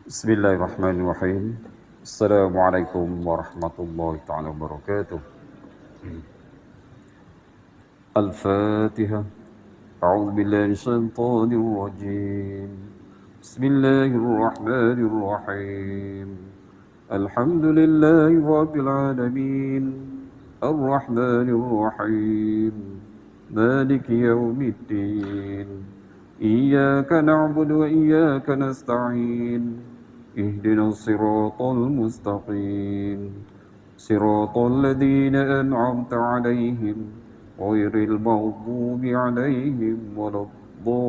Bismillahirrahmanirrahim. Assalamualaikum warahmatullahi taala wabarakatuh. Al-Fatihah. A'udzu billahi minasyaitonir rajim. Bismillahirrahmanirrahim. Alhamdulillahi rabbil alamin. Ar-Rahmanir Rahim. Maliki yaumiddin. إياك نعبد وإياك نستعين اهدنا الصراط المستقيم صراط الذين أنعمت عليهم غير المغضوب عليهم ولا الضالين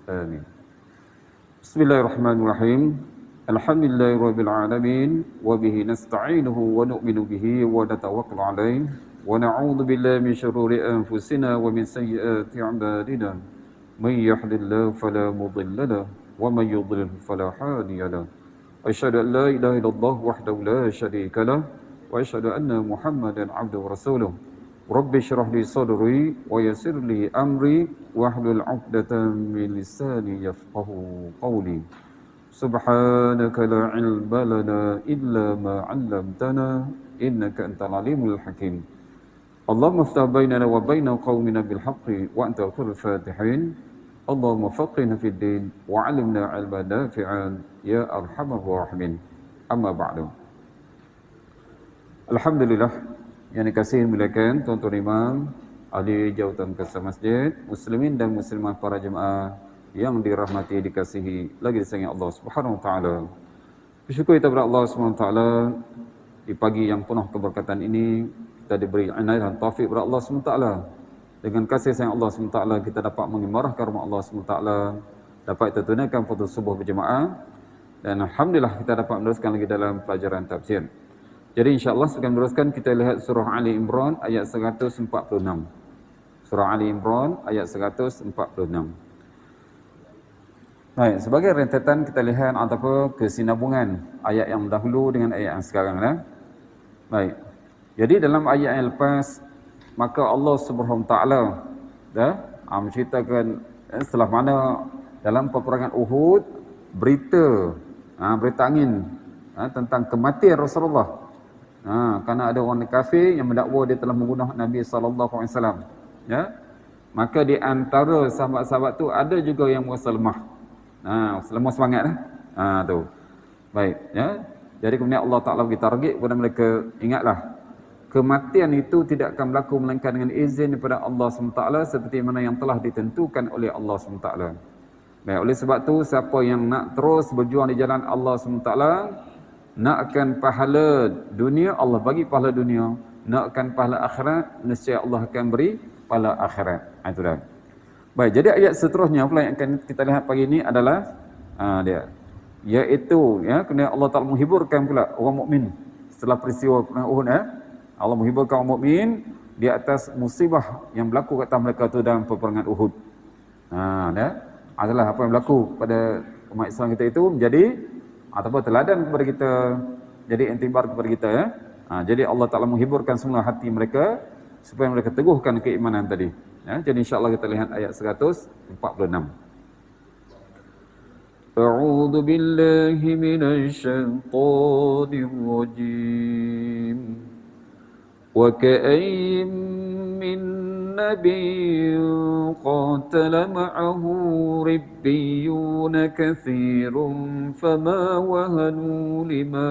آمين. بسم الله الرحمن الرحيم. الحمد لله رب العالمين وبه نستعينه ونؤمن به ونتوكل عليه ونعوذ بالله من شرور أنفسنا ومن سيئات أعمالنا من يهد الله فلا مضل له ومن يضلل فلا هادي له أشهد أن لا إله إلا الله وحده لا شريك له وأشهد أن محمدا عبده ورسوله رب اشرح لي صدري ويسر لي أمري واحلل عقدة من لساني يفقهوا قولي سبحانك لا علم لنا إلا ما علمتنا إنك أنت العليم الحكيم اللهم افتح بيننا وبين قومنا بالحق وأنت خير الفاتحين اللهم فقهنا في الدين وعلمنا علما نافعا يا أرحم الراحمين أما بعد. Alhamdulillah yang dikasihi muliakan tuan-tuan imam, ahli jawatan kesah masjid, muslimin dan muslimat para jemaah yang dirahmati, dikasihi, lagi disayangi Allah Subhanahu wa taala. Bersyukur kita kepada Allah Subhanahu wa taala di pagi yang penuh keberkatan ini kita diberi inayah dan taufik kepada Allah SWT. Dengan kasih sayang Allah SWT kita dapat mengimarahkan rumah Allah SWT, dapat kita tunaikan fardu subuh berjemaah, dan alhamdulillah kita dapat meneruskan lagi dalam pelajaran tafsir. Jadi insya-Allah sekarang meneruskan kita lihat surah Ali Imran ayat 146. Surah Ali Imran ayat 146. Baik, sebagai rentetan kita lihat ataupun kesinambungan ayat yang dahulu dengan ayat yang sekarang dah. Baik. Jadi dalam ayat yang lepas, maka Allah Subhanahu Wa Taala menceritakan setelah mana dalam peperangan Uhud berita angin tentang kematian Rasulullah. Kerana ada orang kafir yang mendakwa dia telah membunuh Nabi sallallahu alaihi wasallam. Ya. Maka di antara sahabat-sahabat tu ada juga yang merasa lemah. Lemah semangat tu. Baik, ya. Jadi kemudian Allah Taala bagi target kepada mereka, ingatlah kematian itu tidak akan berlaku melainkan dengan izin daripada Allah SWT seperti mana yang telah ditentukan oleh Allah SWT. Baik, oleh sebab tu siapa yang nak terus berjuang di jalan Allah SWT, nakkan pahala dunia, Allah bagi pahala dunia, nakkan pahala akhirat, nescaya Allah akan beri pahala akhirat. Itu dah. Baik, jadi ayat seterusnya pula yang akan kita lihat pagi ini adalah dia, iaitu kena Allah Taala menghiburkan pula orang mukmin setelah peristiwa perang Uhud. Allah menghiburkan orang mukmin di atas musibah yang berlaku kat atas mereka tu dalam peperangan Uhud. Adalah apa yang berlaku pada umat Islam kita itu menjadi ataupun teladan kepada kita, jadi intibar kepada kita. Jadi Allah Taala menghiburkan semua hati mereka supaya mereka teguhkan keimanan tadi. Jadi insya-Allah kita lihat ayat 146. A'udzu billahi minasyaitonir rajim. وكأين من نبي قاتل معه ربيون كثير فما وهنوا لما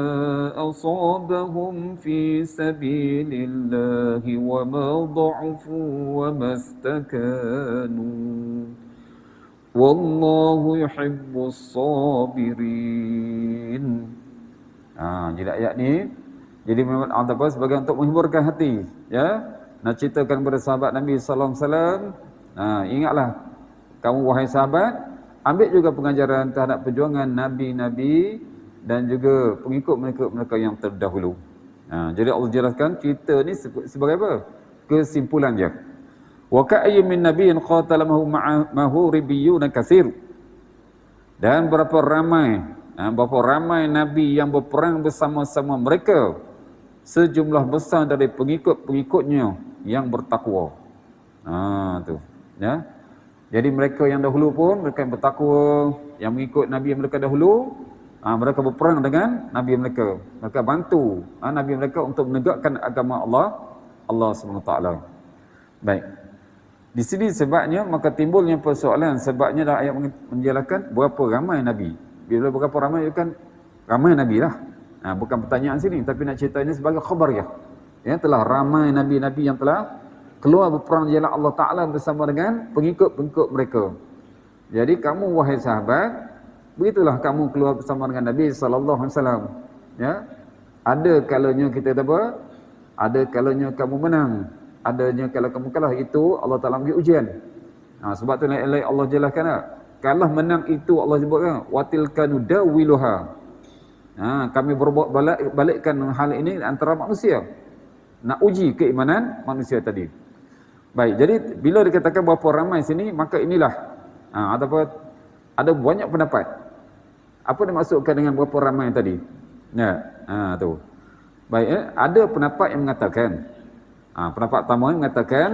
أصابهم في سبيل الله وما ضعفوا وما استكانوا والله يحب الصابرين. Jadi ayat ni jadi apa sebagai untuk menghiburkan hati, ya. Nak ceritakan kepada sahabat Nabi sallallahu alaihi wasallam, ingatlah kamu wahai sahabat, ambil juga pengajaran terhadap perjuangan nabi-nabi dan juga pengikut mereka yang terdahulu. Jadi Allah jelaskan cerita ni sebagai apa? Kesimpulan dia. Wa ka'ayyun min nabiyyin qatala ma'ahu ribiyyun katsir. Dan berapa ramai nabi yang berperang bersama-sama mereka, sejumlah besar dari pengikut-pengikutnya yang bertakwa. Tu, ya. Jadi mereka yang dahulu pun, mereka yang bertakwa, yang mengikut Nabi mereka dahulu, mereka berperang dengan Nabi mereka. Mereka bantu Nabi mereka untuk menegakkan agama Allah SWT. Baik. Di sini sebabnya, maka timbulnya persoalan, sebabnya dah ayat menjelaskan berapa ramai Nabi. Bila berapa ramai, kan ramai Nabi lah. Bukan pertanyaan sini, tapi nak cerita ini sebagai khabar ya. Ya, telah ramai Nabi-Nabi yang telah keluar berperang di jalan Allah Ta'ala bersama dengan pengikut-pengikut mereka. Jadi kamu wahai sahabat, begitulah kamu keluar bersama dengan Nabi SAW. Ya, ada kalanya kita apa? Ada kalanya kamu menang, adanya kalau kamu kalah, itu Allah Ta'ala bagi ujian. Sebab tu lain-lain Allah jelaskan tak? Kalah menang itu Allah sebutkan watilka nudawiluha. Kami berbuat balikkan hal ini antara manusia. Nak uji keimanan manusia tadi. Baik, jadi bila dikatakan berapa ramai sini, maka inilah ada banyak pendapat. Apa dimaksudkan dengan berapa ramai tadi? Tu. Baik, ada pendapat yang mengatakan, pendapat pertama yang mengatakan,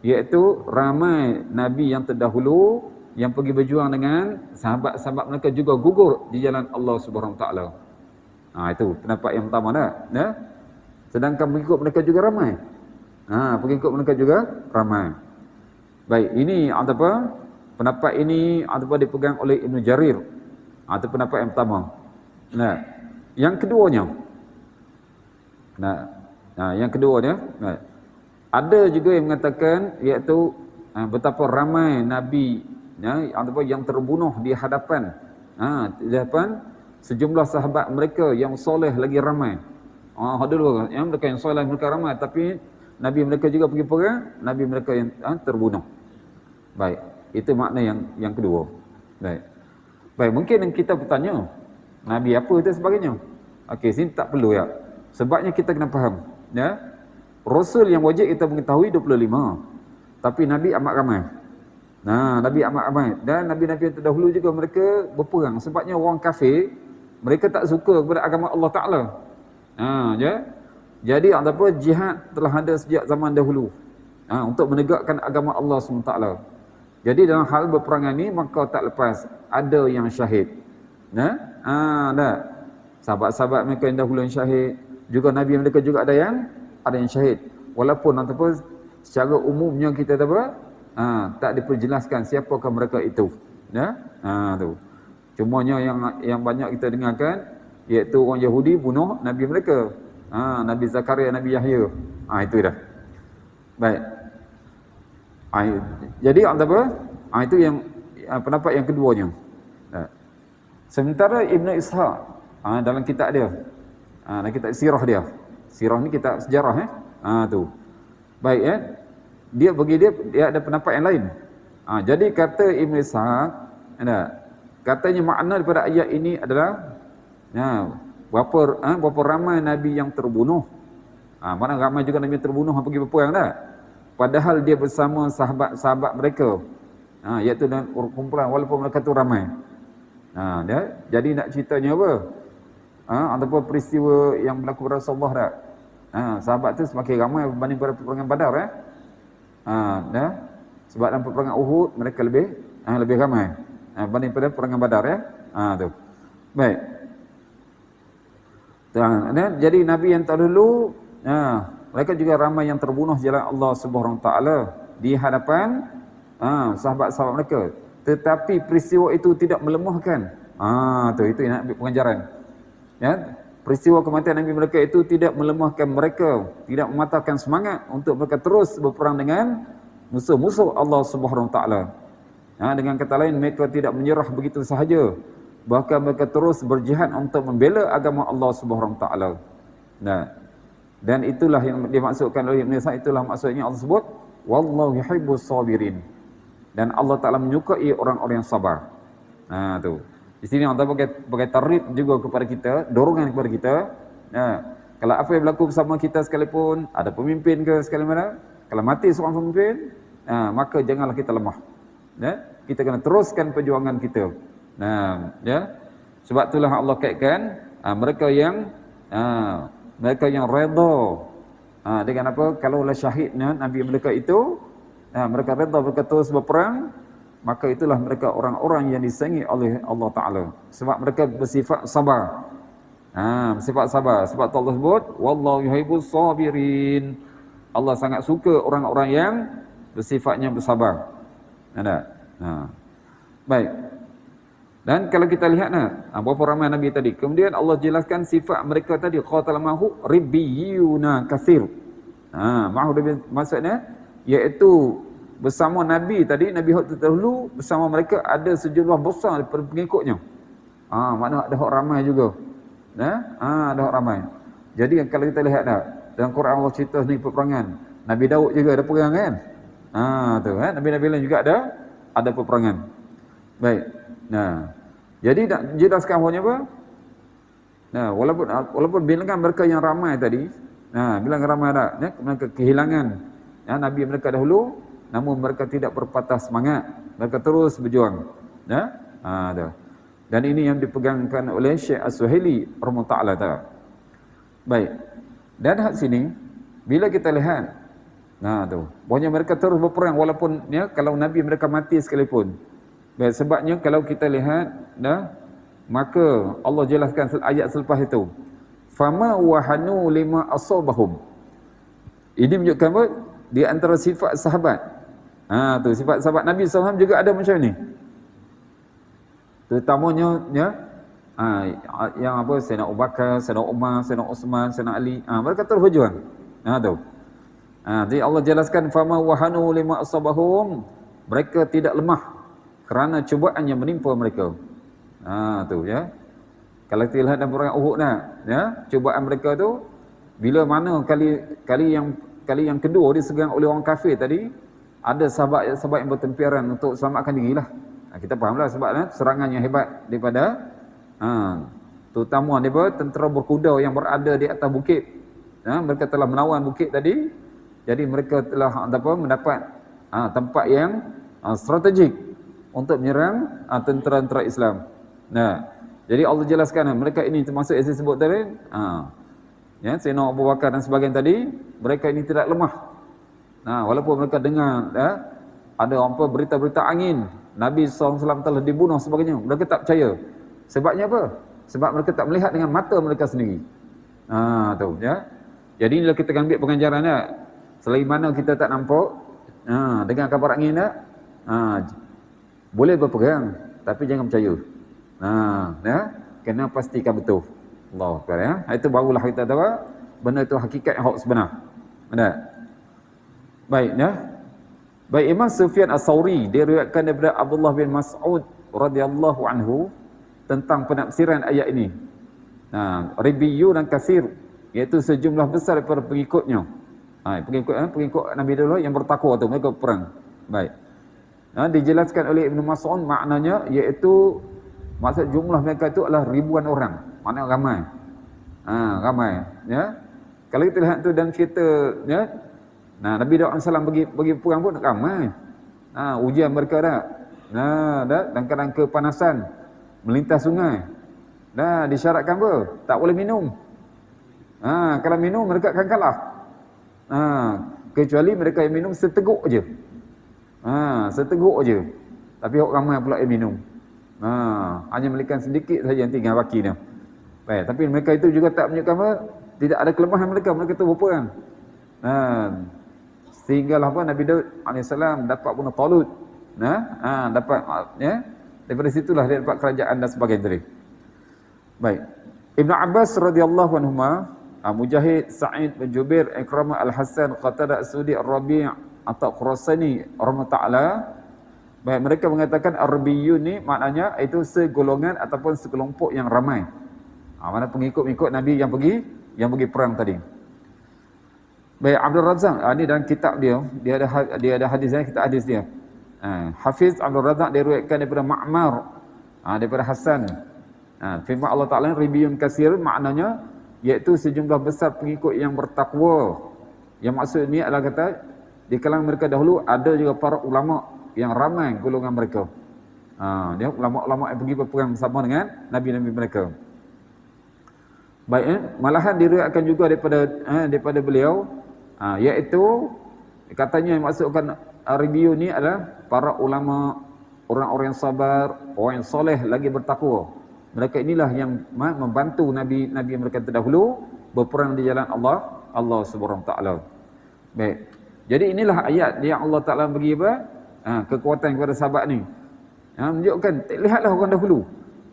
iaitu ramai Nabi yang terdahulu yang pergi berjuang dengan sahabat-sahabat mereka juga gugur di jalan Allah Subhanahu Wa Taala. Itu pendapat yang pertama dah. Sedangkan pengikut mereka juga ramai. Pengikut mereka juga ramai. Baik, ini pendapat ini dipegang oleh Ibn Jarir. Itu pendapat yang pertama. Yang keduanya. Yang keduanya, ada juga yang mengatakan, iaitu betapa ramai Nabi yang terbunuh di hadapan sejumlah sahabat mereka yang soleh lagi ramai. Dulu yang mereka yang soleh mereka ramai, tapi Nabi mereka juga pergi perang, Nabi mereka yang terbunuh. Baik, itu makna yang kedua. Baik, mungkin kita bertanya, Nabi apa itu sebagainya? Okey, sini tak perlu ya. Sebabnya kita kena faham, ya. Rasul yang wajib kita mengetahui 25. Tapi Nabi amat ramai. Nabi amat ramai. Dan Nabi-Nabi yang terdahulu juga mereka berperang. Sebabnya orang kafir, mereka tak suka kepada agama Allah Ta'ala. Jadi jihad telah ada sejak zaman dahulu. Untuk menegakkan agama Allah SWT. Jadi dalam hal berperangan ini, maka tak lepas ada yang syahid. Sahabat-sahabat mereka yang dahulu yang syahid. Juga Nabi mereka juga ada yang syahid. Walaupun secara umumnya kita tak diperjelaskan siapakah mereka itu. Tu. Cumanya yang banyak kita dengarkan, iaitu orang Yahudi bunuh Nabi mereka. Nabi Zakaria, Nabi Yahya. Itu dah. Baik. Jadi itu yang pendapat yang keduanya. Sementara Ibn Ishaq dalam kitab dia, dalam kitab sirah dia. Sirah ni kitab sejarah tu. Baik dia ada pendapat yang lain. Jadi kata Ibn Ishaq, katanya makna daripada ayat ini adalah berapa ramai Nabi yang terbunuh. Mana ramai juga Nabi yang terbunuh yang pergi berperang dah. Padahal dia bersama sahabat-sahabat mereka. Iaitu dalam kumpulan walaupun mereka tu ramai. Jadi nak ceritanya apa? Ataupun peristiwa yang berlaku pada Rasulullah dah. Sahabat tu semakin ramai berbanding pada peperangan Badar Sebab dalam peperangan Uhud mereka lebih ramai berbanding pada peperangan Badar tu. Baik. Jadi Nabi yang terdahulu mereka juga ramai yang terbunuh jalan Allah Subhanahu Wa Taala di hadapan sahabat-sahabat mereka. Tetapi peristiwa itu tidak melemahkan. Itu yang nak ambil pengajaran. Peristiwa kematian Nabi mereka itu tidak melemahkan mereka, tidak mematahkan semangat untuk mereka terus berperang dengan musuh-musuh Allah Subhanahu Wa Taala. Dengan kata lain, mereka tidak menyerah begitu sahaja. Bahkan mereka terus berjihad untuk membela agama Allah Subhanahu Wa Taala. Dan itulah yang dimaksudkan oleh Ibn Ishaq, itulah maksudnya Allah sebut wallahu yuhibbus sabirin. Dan Allah Ta'ala menyukai orang-orang yang sabar. Tu. Di sini Allah bagi tarif juga kepada kita, dorongan kepada kita. Kalau apa yang berlaku bersama kita sekalipun, ada pemimpin ke sekali mana, kalau mati seorang pemimpin, maka janganlah kita lemah. Kita kena teruskan perjuangan kita. Sebab itulah Allah kaitkan mereka yang redha dengan apa? Kalaulah syahidnya Nabi mereka itu, mereka redha, mereka terus berperang, maka itulah mereka orang-orang yang disayangi oleh Allah Ta'ala. Sebab mereka bersifat sabar. Bersifat sabar. Sebab Allah sebut, Wallahu yuhibbus sabirin. Allah sangat suka orang-orang yang bersifatnya bersabar. Ada? Baik. Dan kalau kita lihat berapa ramai Nabi tadi. Kemudian Allah jelaskan sifat mereka tadi. Qatala mahu ribbiyuna kathir. Maksudnya, iaitu bersama Nabi tadi, Nabi Hud terdahulu, bersama mereka ada sejumlah besar daripada pengikutnya. Maknanya ada orang ramai juga. Ada orang ramai. Jadi kalau kita lihat dalam Quran Allah cerita ni peperangan. Nabi Daud juga ada perang kan? Nabi-nabi lain juga ada peperangan. Baik. Jadi nak jelaskan apa? Walaupun bilangan mereka yang ramai tadi, bilangan ramai mereka kehilangan Nabi mereka dahulu, namun mereka tidak berpatah semangat. Mereka terus berjuang. Dan ini yang dipegangkan oleh Syekh As-Suhaili rahimahullah ta'ala. Baik. Dan hak sini, bila kita lihat, pokoknya mereka terus berperang walaupun kalau Nabi mereka mati sekalipun. Baik, sebabnya kalau kita lihat, maka Allah jelaskan ayat selepas itu. Fama wahanu lima asabahum. Ini menunjukkan apa? Di antara sifat sahabat. Sifat sahabat Nabi SAW juga ada macam ni. Terutamanya yang apa, Sayyidina Abu Bakar, Sayyidina Umar, Sayyidina Uthman, Sayyidina Ali, mereka terus berjuang. Jadi Allah jelaskan fama wahanu lima asabahum, mereka tidak lemah kerana cubaan yang menimpa mereka. Kalau kita lihat dalam perang Uhud cubaan mereka tu bila mana kali yang kedua diserang oleh orang kafir tadi, ada sahabat yang bertempiran untuk selamatkan dirilah. Kita fahamlah sebab serangan yang hebat daripada terutama daripada tentera berkuda yang berada di atas bukit. Mereka telah menawan bukit tadi. Jadi mereka telah mendapat tempat yang strategik untuk menyerang tentera-tentera Islam. Jadi Allah jelaskan mereka ini termasuk yang saya sebut tadi. Sayyidina Abu Bakar dan sebagainya tadi, mereka ini tidak lemah. Walaupun mereka dengar ada berita-berita angin, Nabi SAW telah dibunuh sebagainya, mereka tak percaya. Sebabnya apa? Sebab mereka tak melihat dengan mata mereka sendiri. Jadi inilah kita ambil pengajaran selagi mana kita tak nampak dengan kabar angin boleh berperang, tapi jangan percaya. Kena pastikan betul. Allah Akbar Itu barulah kita tahu benda itu hakikat yang hak sebenar. Baik Baik, Imam Sufyan As-Sawri diriwayatkan daripada Abdullah bin Mas'ud radhiyallahu anhu tentang penafsiran ayat ini. Ribiyu dan kasir, iaitu sejumlah besar daripada pengikutnya. Pengikut Nabi dulu yang bertakwa tu, mereka perang. Baik. Dijelaskan oleh Ibn Mas'ud maknanya iaitu maksud jumlah mereka itu adalah ribuan orang. Maknanya ramai. Ramai, Kalau kita lihat tu dan cerita Nabi Daud AS bagi perang pun ramai. Ujian mereka dan kadang kepanasan melintas sungai. Disyaratkan apa? Tak boleh minum. Kalau minum mereka akan kalah. Kecuali mereka yang minum seteguk je. Seteguk je. Tapi orang ramai pula yang minum. Hanya melikan sedikit saja yang tinggal baki dia. Baik, tapi mereka itu juga tak menunjukkan apa? Tidak ada kelemahan mereka tu berperang. Sehinggalah Nabi Daud AS dapat bunuh Talut. Dapat daripada situlah dia dapat kerajaan dan sebagainya tadi. Baik. Ibn Abbas radhiyallahu anhuma, Mujahid, Sa'id bin Jubair, Ikramah, Al-Hasan, Qatadah, As-Sudi, Ar-Rabi', At-Qurasani rahmatullah. Baik, mereka mengatakan Ar-Rabiyyun ni maknanya itu segolongan ataupun sekelompok yang ramai. Mana pengikut-pengikut Nabi yang pergi perang tadi. Baik, Abdul Razak ni dalam kitab dia ada hadisnya, kita hadis dia. Hafiz Abdul Razak diriwayatkan daripada Ma'mar, daripada Hasan. Firman Allah Ta'ala Ribiyyun kasir maknanya iaitu sejumlah besar pengikut yang bertakwa. Yang maksud ni adalah kata di kalangan mereka dahulu ada juga para ulama yang ramai golongan mereka. Dia ulama-ulama yang pergi berperang bersama dengan nabi-nabi mereka. Baik, malahan diriwayatkan juga daripada beliau, iaitu katanya yang maksudkan Ribiyyun ni adalah para ulama orang-orang yang sabar, orang yang soleh lagi bertakwa. Mereka inilah yang membantu nabi-nabi mereka terdahulu berperang di jalan Allah Subhanahu taala. Baik. Jadi inilah ayat yang Allah Taala bagi apa? Kekuatan kepada sahabat ni. Menunjukkan lihatlah orang dahulu.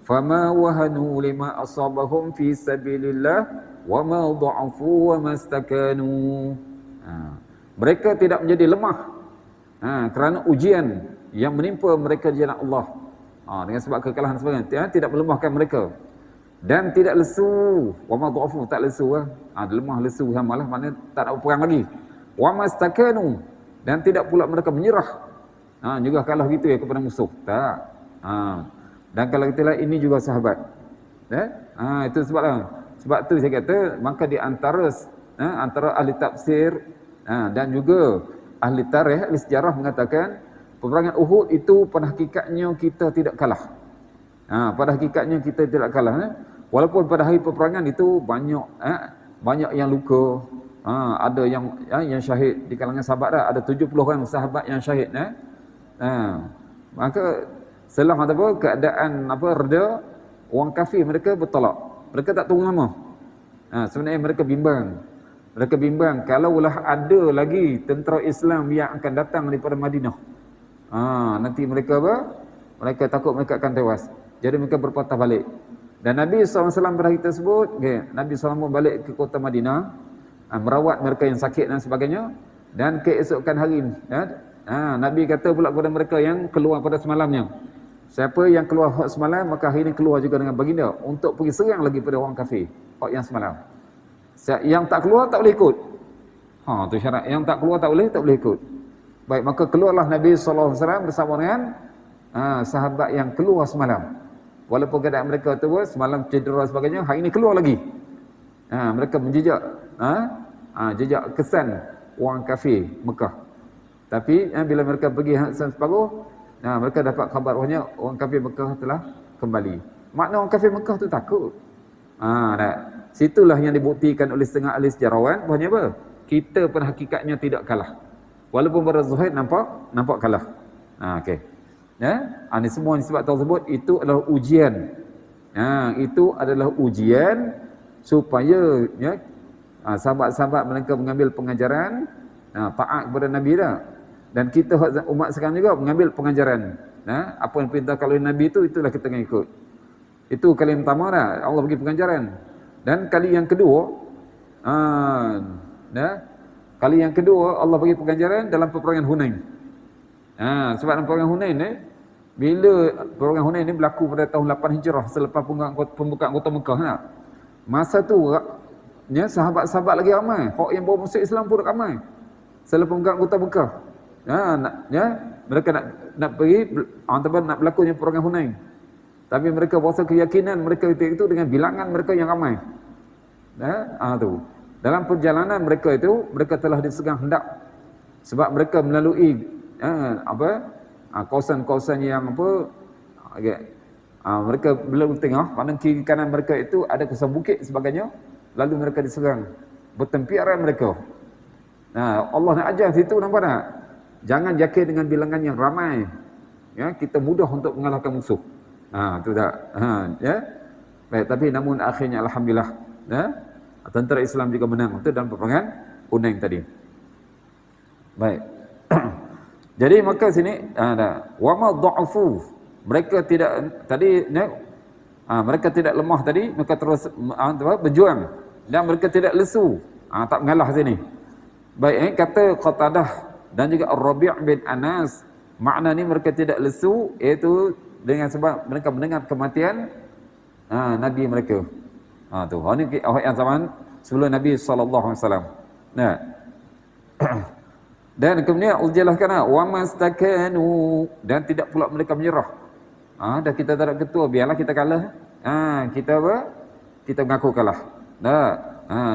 Fama wahanu lima asabahum fi sabilillah wa ma dha'afu wa mastakanu. Mereka tidak menjadi lemah kerana ujian yang menimpa mereka di jalan Allah. Dengan sebab kekalahan sebagainya, tidak melemahkan mereka. Dan tidak lesu. Wa ma dha'afu, tak lesu lemah lesu samalah, maknanya tak nak berperang lagi. Wa mastakanu, dan tidak pula mereka menyerah. Juga kalah gitu ya kepada musuh. Tak. Dan kalau kita lihat ini juga sahabat. Itu sebab tu saya kata, maka di antara ahli tafsir dan juga ahli tarikh, ahli sejarah mengatakan peperangan Uhud itu pada hakikatnya kita tidak kalah. Pada hakikatnya kita tidak kalah. Walaupun pada hari peperangan itu banyak yang luka. Ada yang syahid di kalangan sahabat dah. Ada 70 orang sahabat yang syahid. Maka setelah keadaan reda, orang kafir mereka bertolak. Mereka tak tunggu lama. Sebenarnya mereka bimbang. Mereka bimbang kalaulah ada lagi tentera Islam yang akan datang daripada Madinah. Nanti mereka mereka takut mereka akan tewas. Jadi mereka berpatah balik. Dan Nabi SAW pada hari tersebut, Nabi SAW balik ke kota Madinah, merawat mereka yang sakit dan sebagainya. Dan keesokan hari, Nabi kata pula kepada mereka yang keluar pada semalamnya, siapa yang keluar semalam, maka hari ini keluar juga dengan baginda untuk pergi serang lagi pada orang kafir yang semalam. Yang tak keluar tak boleh ikut. Tu syarat. Yang tak keluar tak boleh ikut. Baik, maka keluarlah Nabi SAW bersama dengan sahabat yang keluar semalam. Walaupun keadaan mereka tu semalam cedera sebagainya, hari ini keluar lagi. Mereka menjejak jejak kesan orang kafir Mekah. Tapi bila mereka pergi separuh, mereka dapat khabar orang kafir Mekah telah kembali. Makna orang kafir Mekah tu takut. Situlah yang dibuktikan oleh setengah ahli sejarawan bahawa apa? Kita pada hakikatnya tidak kalah. Walaupun pada zahir nampak kalah. Okey. Ini semua sebab tersebut itu adalah ujian. Itu adalah ujian supaya sahabat-sahabat mereka mengambil pengajaran, taat kepada Nabi dah. Dan kita umat sekarang juga mengambil pengajaran. Apa yang perintahkan oleh Nabi itulah kita akan ikut. Itu kali yang pertama dah, Allah bagi pengajaran. Dan kali yang kedua, kali yang kedua Allah bagi pengajaran dalam peperangan Hunain. Sebab dalam peperangan Hunain bila peperangan Hunain ni berlaku pada tahun 8 Hijrah selepas pembukaan kota Mekah. Masa tu sahabat-sahabat lagi ramai. Hak yang bawa masuk Islam pun ramai. Selepas pembukaan kota Mekah. Mereka nak pergi nak berlakunya peperangan Hunain. Tapi mereka berasa keyakinan mereka itu dengan bilangan mereka yang ramai. Tu. Dalam perjalanan mereka itu, mereka telah disegang hendak. Sebab mereka melalui kawasan-kawasan yang mereka belum tengah, pada kiri kanan mereka itu ada kawasan bukit sebagainya. Lalu mereka diserang. Bertempiaran mereka. Allah nak ajar situ, nampak tak? Jangan yakin dengan bilangan yang ramai. Kita mudah untuk mengalahkan musuh. Tu tak. Baik, tapi namun akhirnya alhamdulillah, tentera Islam juga menang itu dalam peperangan Hunain tadi. Baik. Jadi maka sini wa ma dha'afu, mereka tidak tadi mereka tidak lemah tadi, mereka terus berjuang dan mereka tidak lesu, tak mengalah sini. Baik, kata Qatadah dan juga Ar-Rabi' bin Anas, makna ni mereka tidak lesu iaitu dengan sebab mereka mendengar kematian Nabi mereka. Tu. Ini awal yang zaman sebelum Nabi SAW. Dan kemudian Allah jelaskan wa mastakanu, dan tidak pula mereka menyerah. Dah kita tak ada ketua, biarlah kita kalah. Kita kita mengaku kalah.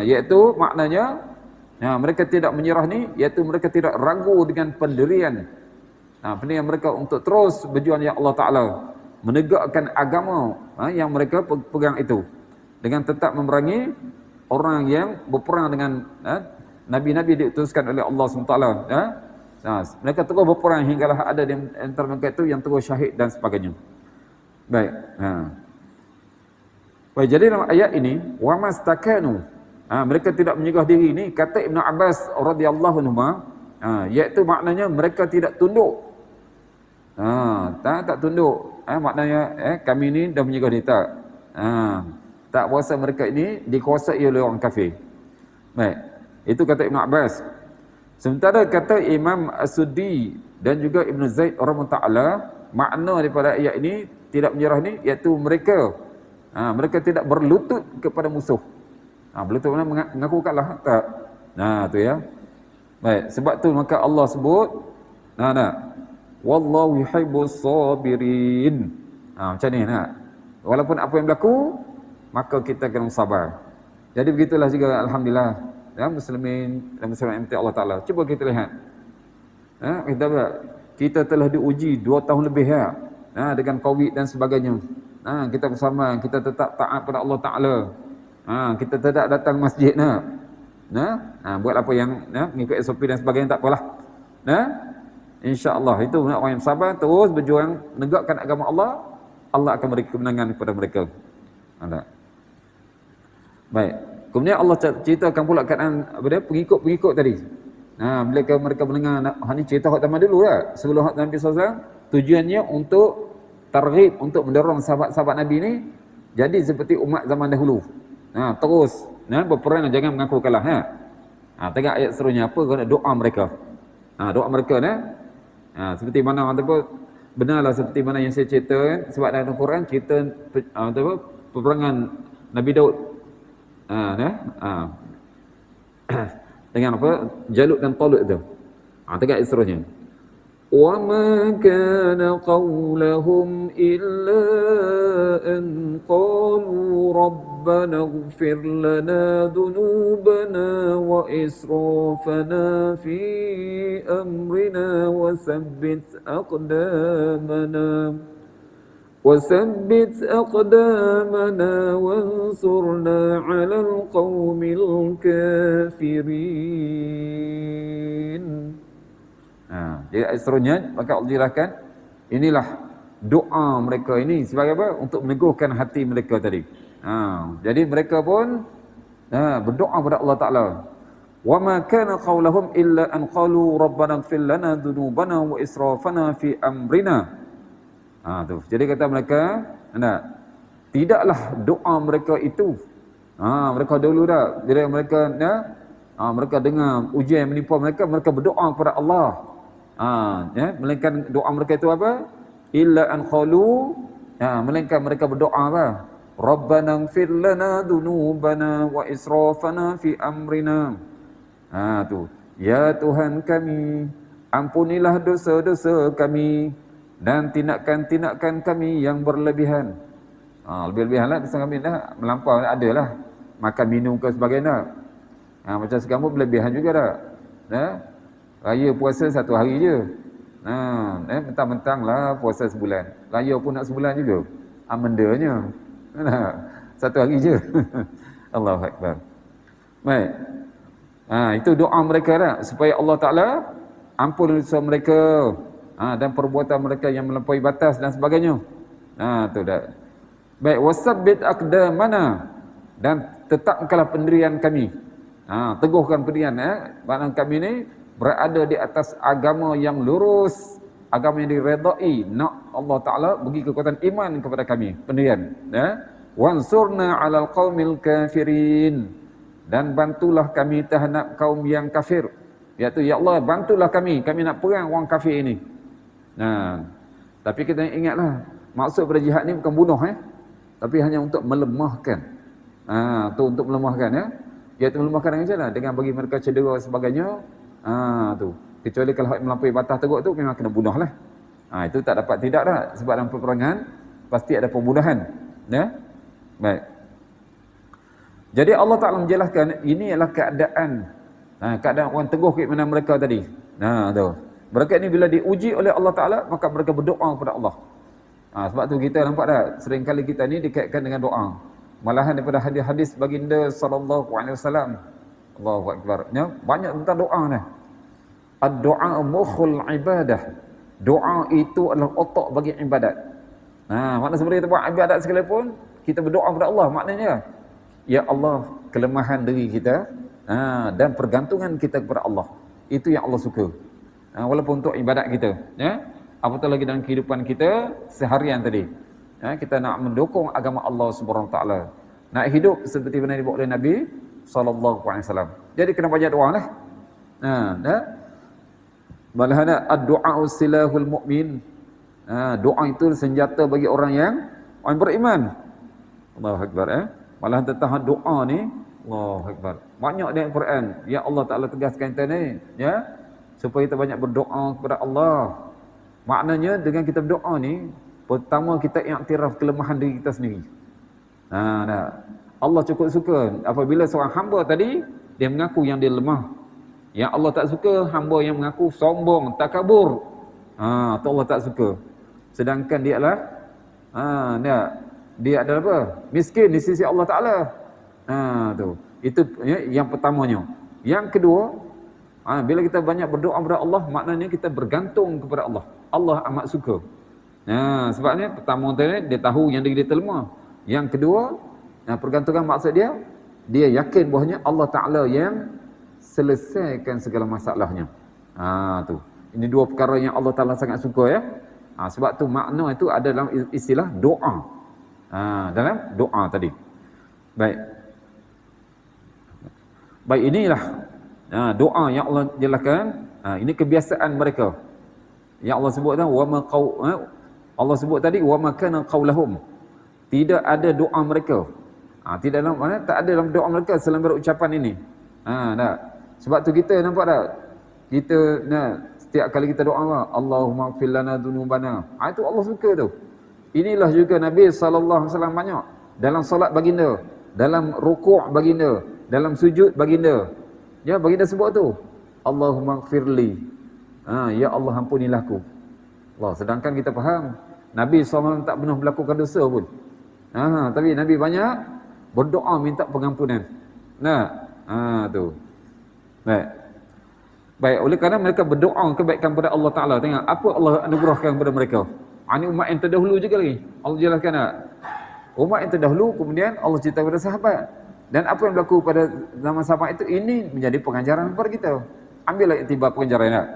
Iaitu maknanya mereka tidak menyerah ni, iaitu mereka tidak ragu dengan pendirian. Pendirian mereka untuk terus berjuang yang Allah Ta'ala, menegakkan agama yang mereka pegang itu, dengan tetap memerangi orang yang berperang dengan Nabi-Nabi diutuskan oleh Allah SWT. Mereka terus berperang hinggalah ada di antara mereka itu yang terus syahid dan sebagainya. Baik. Baik, jadi dalam ayat ini wa mastakanu, mereka tidak menyegah diri ini, kata Ibn Abbas radhiyallahu anhu, iaitu maknanya mereka tidak tunduk. Tak tunduk. Maknanya kami ni dah menyegah diri tak. Tak puasa mereka ini dikuasai oleh orang kafir. Baik. Itu kata Ibn Abbas. Sementara kata Imam As-Suddi dan juga Ibn Zaid orang ta'ala, makna daripada ayat ini tidak menyerah ni iaitu mereka tidak berlutut kepada musuh. Berlutut mana mengaku kalah tak? Tu ya. Baik, sebab tu maka Allah sebut wallahu yuhibbus sabirin. Macam ni nak. Walaupun apa yang berlaku, maka kita kena sabar. Jadi begitulah juga alhamdulillah ya muslimin dan muslimat Allah Taala. Cuba kita lihat. Kita telah diuji 2 tahun lebih dengan Covid dan sebagainya. Kita bersama, kita tetap taat pada Allah Taala. Kita tidak datang masjid buat apa yang mengikut SOP dan sebagainya, tak apalah. Insya-Allah itu orang yang sabar terus berjuang menegakkan agama Allah, Allah akan beri kemenangan kepada mereka. Baik. Kemudian Allah ceritakan pula keadaan pengikut-pengikut tadi. Mereka mendengar ni cerita hak zaman dulu lah. Sebelum hak Nabi SAW, tujuannya untuk targhib, untuk mendorong sahabat-sahabat Nabi ni jadi seperti umat zaman dahulu. Terus berperang, jangan mengaku kalah. Tengok ayat seterusnya apa kerana doa mereka. Doa mereka seperti mana benarlah seperti mana yang saya cerita, sebab dalam Al-Quran cerita peperangan Nabi Daud. Dengan apa? Jalut dan Talut tu. Tengok ayat seterusnya. وَمَا كَانَ قَوْلَهُمْ إِلَّا أَنْ قَالُوا رَبَّنَا اغْفِرْ لَنَا ذُنُوبَنَا وَإِسْرَافَنَا فِي أَمْرِنَا وَثَبِّتْ أَقْدَامَنَا وَانصُرْنَا عَلَى الْقَوْمِ الْكَافِرِينَ. Jadi ayat seterusnya maka Allah jelaskan inilah doa mereka ini sebagai apa? Untuk meneguhkan hati mereka tadi. Jadi mereka pun berdoa kepada Allah Taala. Wa ma kana qaulahum illa an qalu rabbana ighfir lana dhunubana wa israfana fi amrina. Jadi kata mereka, tidaklah doa mereka itu. Mereka dulu dah bila mereka mereka dengar ujian yang menimpa mereka, mereka berdoa kepada Allah. Melainkan doa mereka itu apa? Illa an qalu, melainkan mereka berdoa apa? Rabbana ighfir lana dhunubana wa israfana fi amrina. Ya Tuhan kami, ampunilah dosa-dosa kami dan tindakan-tindakan kami yang berlebihan. Lebih-lebihan lah, kami dah melampau, adalah makan minum ke sebagainya. Macam sekarang pun berlebihan juga dah. Raya puasa 1 hari je. Mentang-mentang lah puasa sebulan. Raya pun nak sebulan juga. Amendanya. 1 hari je. Allahu Akbar. Baik. Itu doa mereka dah. Supaya Allah Ta'ala ampun dosa mereka. Dan perbuatan mereka yang melampaui batas dan sebagainya. Tu dah. Baik. Wasabbit aqdamana. Dan tetapkanlah pendirian kami. Teguhkan pendirian. Maknanya kami ni berada di atas agama yang lurus, agama yang diredai. Nak Allah Ta'ala bagi kekuatan iman kepada kami, pendirian. Wansurna 'alal qaumil kafirin, dan bantulah kami terhadap kaum yang kafir. Iaitu ya Allah, bantulah kami nak perang orang kafir ini. Tapi kita ingatlah, maksud pada jihad ni bukan bunuh tapi hanya untuk melemahkan. Untuk melemahkan iaitu melemahkan dengan cara dengan bagi mereka cedera sebagainya. Kecuali kalau melampaui batas teruk tu memang kena bunuh lah. Itu tak dapat tidak dah, sebab dalam peperangan pasti ada pembunuhan. Baik. Jadi Allah Ta'ala menjelaskan ini adalah keadaan orang teguh ke mana mereka tadi. Mereka ni bila diuji oleh Allah Ta'ala, maka mereka berdoa kepada Allah. Sebab tu kita nampak dah, seringkali kita ni dikaitkan dengan doa. Malahan daripada hadis-hadis baginda sallallahu alaihi wasallam, Allahu Akbar, banyak tentang doa dah. Ad-du'a mukhul ibadah. Doa itu adalah otak bagi ibadat. Makna sebenarnya kita buat ibadat sekalipun, kita berdoa kepada Allah, maknanya ya Allah, kelemahan diri kita dan pergantungan kita kepada Allah. Itu yang Allah suka. Walaupun untuk ibadat kita, ya. Apatah lagi dalam kehidupan kita seharian tadi. Kita nak mendukung agama Allah Subhanahu Wa Taala. Nak hidup seperti mana dibawa oleh Nabi sallallahu alaihi wasallam. Jadi kena banyak doa lah. Malahana ad-du'a silahul mu'min. Doa itu senjata bagi orang yang beriman. Allahu akbar. Malah tentang doa ni, Allahu akbar. Banyak dalam Quran ya Allah Taala tegaskan kita ni, ya, supaya kita banyak berdoa kepada Allah. Maknanya dengan kita berdoa ni, pertama kita iktiraf kelemahan diri kita sendiri. Allah cukup suka apabila seorang hamba tadi dia mengaku yang dia lemah. Yang Allah tak suka hamba yang mengaku sombong, takabur. Tu Allah tak suka. Sedangkan dia adalah dia adalah apa? Miskin di sisi Allah Taala. Tu. Itu yang pertamanya. Yang kedua, bila kita banyak berdoa kepada Allah, maknanya kita bergantung kepada Allah. Allah amat suka. Sebabnya pertama tadi dia tahu yang dia terlemah. Yang kedua, pergantungan maksud dia yakin bahawanya Allah Taala yang selesaikan segala masalahnya. Tu. Ini dua perkara yang Allah Taala sangat suka, ya. Sebab tu makna itu ada dalam istilah doa. Dalam doa tadi. Baik, inilah doa yang Allah jelaskan. Ini kebiasaan mereka. Yang Allah sebut tadi Allah sebut tadi wa ma kana qaulahum. Tidak ada doa mereka. Tidak dalam mana tak ada dalam doa mereka selain berucapan ini. Tak. Sebab tu kita nampak tak? Kita setiap kali kita doa, Allahumma ighfir lana dzunubana. Itu Allah suka tu. Inilah juga Nabi sallallahu alaihi wasallam banyak dalam solat baginda, dalam rukuk baginda, dalam sujud baginda. Ya, baginda sebut tu. Allahumma ighfirli. Ya Allah, ampunilah aku. Allah, sedangkan kita faham Nabi SAW tak pernah melakukan dosa pun. Tapi Nabi banyak berdoa minta pengampunan. Tu. Baik, oleh kerana mereka berdoa kebaikan kepada Allah Taala. Tengok apa Allah anugerahkan kepada mereka. Ini umat yang terdahulu juga lagi. Allah jelaskan tak? Umat yang terdahulu, kemudian Allah cerita kepada sahabat. Dan apa yang berlaku pada zaman sahabat itu, ini menjadi pengajaran kepada kita. Ambillah iktibar pengajaran tak?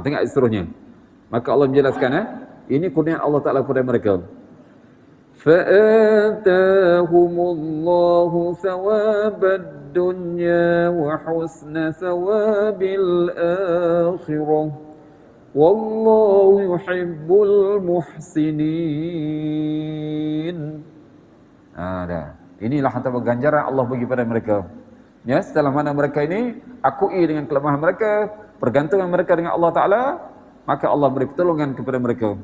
Tengok seterusnya. Maka Allah menjelaskan, ini kurniaan Allah Taala kepada mereka. فَآتَاهُمُ اللَّهُ ثَوَابَ الدُّنْيَا وَحُسْنَ ثَوَابِ الْآخِرَةِ وَاللَّهُ يُحِبُّ الْمُحْسِنِينَ. Inilah harta ganjaran Allah bagi pada mereka. Ya, setelah mana mereka ini akui dengan kelemahan mereka, pergantungan mereka dengan Allah Taala, maka Allah beri pertolongan kepada mereka.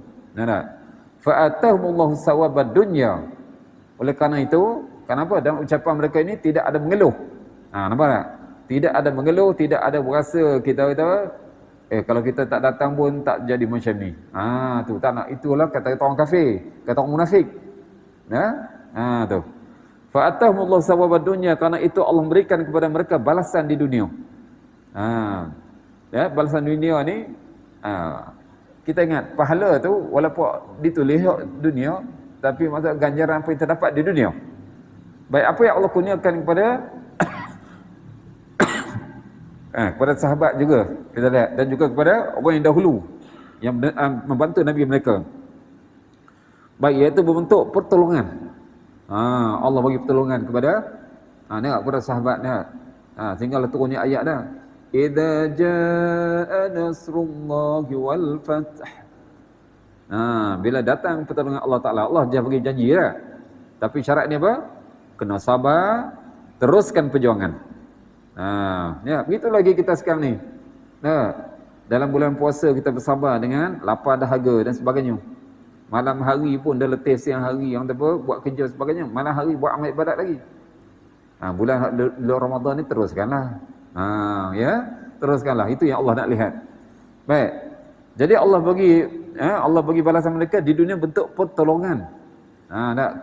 Fa'atahumullahu sawabad dunya. Oleh kerana itu, kenapa dalam ucapan mereka ini tidak ada mengeluh. Nampak tak? Tidak ada mengeluh, tidak ada berasa kita kalau kita tak datang pun tak jadi macam ni. Tu tak nak, itulah kata orang kafir, kata orang munafik. Tu. Fa'atahumullahu sawabad dunya, kerana itu Allah memberikan kepada mereka balasan di dunia. Balasan dunia ni kita ingat pahala tu walaupun ditulis dunia, tapi maksud ganjaran apa yang terdapat di dunia. Baik, apa yang Allah kurniakan kepada kepada sahabat juga kita lihat, dan juga kepada orang yang dahulu yang membantu Nabi mereka. Baik, iaitu berbentuk pertolongan. Allah bagi pertolongan kepada kepada sahabat sehinggalah turunnya ayat dah. Idza jaa nasrullahi wal fath. Bila datang pertolongan Allah Taala, Allah dah bagi janji dah. Tapi syarat ni apa? Kena sabar, teruskan perjuangan. Begitu lagi kita sekarang ni. Dalam bulan puasa kita bersabar dengan lapar dahaga dan sebagainya. Malam hari pun dah letih, siang hari yang buat kerja sebagainya. Malam hari buat amal ibadat lagi. Bulan Ramadan ni teruskanlah. Teruskanlah. Itu yang Allah nak lihat. Baik. Jadi Allah bagi balasan mereka di dunia bentuk pertolongan.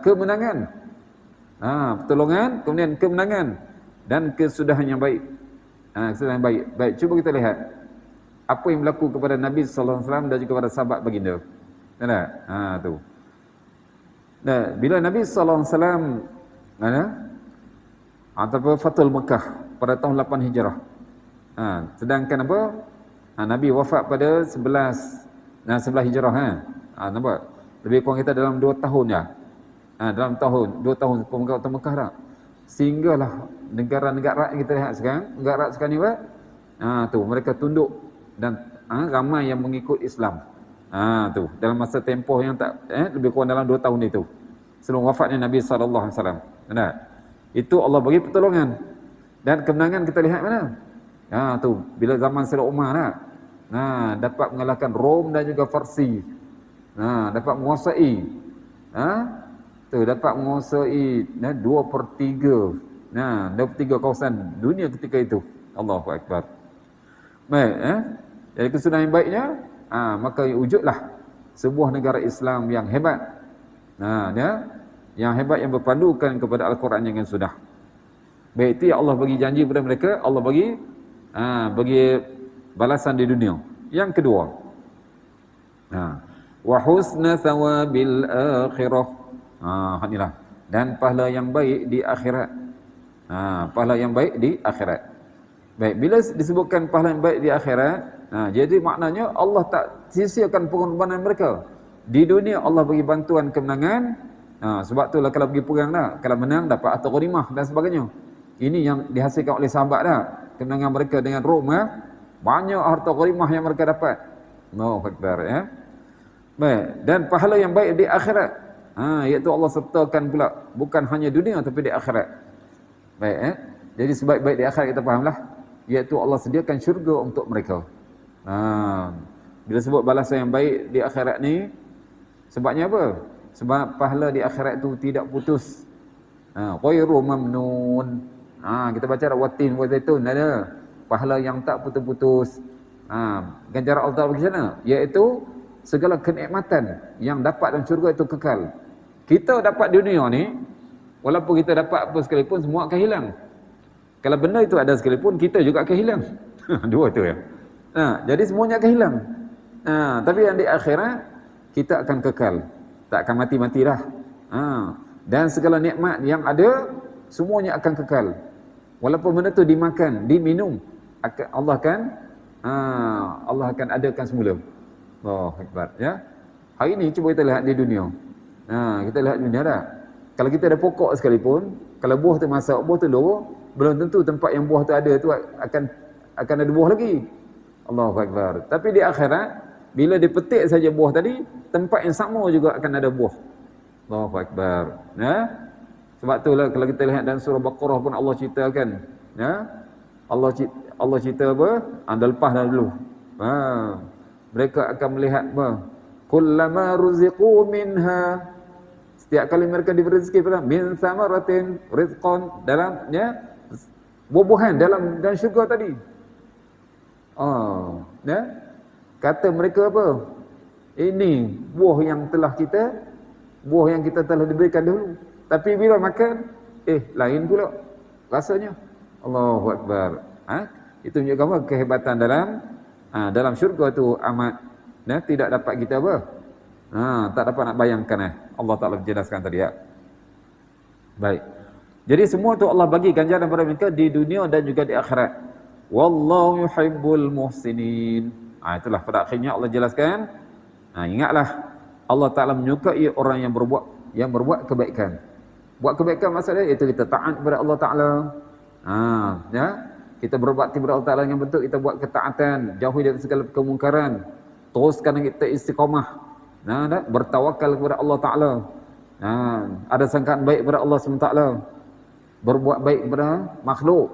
Kemenangan. Pertolongan, kemudian kemenangan dan kesudahan yang baik. Kesudahan yang baik. Baik, cuba kita lihat. apa yang berlaku kepada Nabi sallallahu alaihi wasallam dan juga kepada sahabat baginda. Tak? Tu. Nah, bila Nabi sallallahu alaihi wasallam ataupun Fathul Mekah pada tahun 8 Hijrah. Sedangkan apa? Nabi wafat pada 11 Hijrah nampak? Lebih kurang kita dalam 2 tahun ya. Dalam 2 tahun pembukaan Fathul Mekah dah. Sehinggalah negara-negara yang kita lihat sekarang, negara sekarang ni tu mereka tunduk dan ramai yang mengikut Islam. Tu dalam masa tempoh yang tak lebih kurang dalam 2 tahun itu. Sebelum wafatnya Nabi sallallahu alaihi wasallam. Itu Allah bagi pertolongan. Dan kemenangan kita lihat mana? Tu bila zaman Sayyidina Umar dapat mengalahkan Rom dan juga Farsi. Dapat menguasai. Dapat menguasai 2/3. 2/3 kawasan dunia ketika itu. Allahu Akbar. Baik, jadi kesudahan yang baiknya, maka wujudlah sebuah negara Islam yang hebat. Yang hebat yang berpandukan kepada Al-Quran yang sudah. Baik, itu yang Allah bagi janji kepada mereka, Allah bagi balasan di dunia. Yang kedua, wa husna thawabil akhirah. Inilah, dan pahala yang baik di akhirat. Pahala yang baik di akhirat. Baik, bila disebutkan pahala yang baik di akhirat, jadi maknanya Allah tak sia-siakan pengorbanan mereka. Di dunia Allah bagi bantuan kemenangan. Sebab itulah kalau pergi perang kalau menang dapat harta ghanimah dan sebagainya. Ini yang dihasilkan oleh sahabat kemenangan mereka dengan Rom banyak harta ghanimah yang mereka dapat. Allahu Akbar Baik, dan pahala yang baik di akhirat. Iaitu Allah sertakan pula bukan hanya dunia tapi di akhirat. Baik Jadi sebaik-baik di akhirat kita fahamlah, iaitu Allah sediakan syurga untuk mereka. Bila sebut balasan yang baik di akhirat ni, sebabnya apa? Sebab pahala di akhirat itu tidak putus. Ghairu mamnun. Kita baca watin wa zaitun ada pahala yang tak putus-putus. Ganjaran Allah bagi sana, iaitu segala kenikmatan yang dapat dalam syurga itu kekal. Kita dapat di dunia ni, walaupun kita dapat apa sekalipun, semua akan hilang. Kalau benda itu ada sekalipun, kita juga akan hilang. Dua tu ya. Jadi semuanya akan hilang. Tapi yang di akhirat, kita akan kekal. Tak akan mati-mati dah. Dan segala nikmat yang ada, semuanya akan kekal. Walaupun benda tu dimakan, diminum, Allah akan adakan semula. Allahu Akbar ya. Hari ni cuba kita lihat di dunia. Kita lihat dunia dah. Kalau kita ada pokok sekalipun, kalau buah tu masak, buah tu loro, belum tentu tempat yang buah tu ada tu akan ada buah lagi. Allahu Akbar. Tapi di akhirat, bila dipetik saja buah tadi, tempat yang sama juga akan ada buah. Allahu Akbar. Sebab itulah kalau kita lihat dalam surah Baqarah pun Allah ceritakan, Allah cerita apa? Anda lepas dah dulu. Mereka akan melihat apa? Kullama ruziqu minha, setiap kali mereka diberi rezeki pada min samaratin rizqan, dalamnya buah-buahan dalam syurga tadi. Kata mereka apa? Ini buah yang kita telah diberikan dahulu. Tapi bila makan, lain pula rasanya. Allahu Akbar. Itu menunjukkan apa? Kehebatan dalam syurga tu amat tidak dapat kita apa? Tak dapat nak bayangkan Allah Ta'ala menjelaskan tadi Baik. Jadi semua tu Allah bagi ganjaran kepada mereka di dunia dan juga di akhirat. Wallahu yuhibbul muhsinin. Itulah pada akhirnya Allah jelaskan. Ingatlah Allah Ta'ala menyukai orang yang berbuat kebaikan. Buat kebaikan maksudnya iaitu kita taat kepada Allah Ta'ala. Kita berbakti kepada Allah Ta'ala dengan bentuk kita buat ketaatan, jauhi dari segala kemungkaran, teruskan kita istiqamah, bertawakal kepada Allah Ta'ala, ada sangkaan baik kepada Allah SWT, berbuat baik kepada makhluk.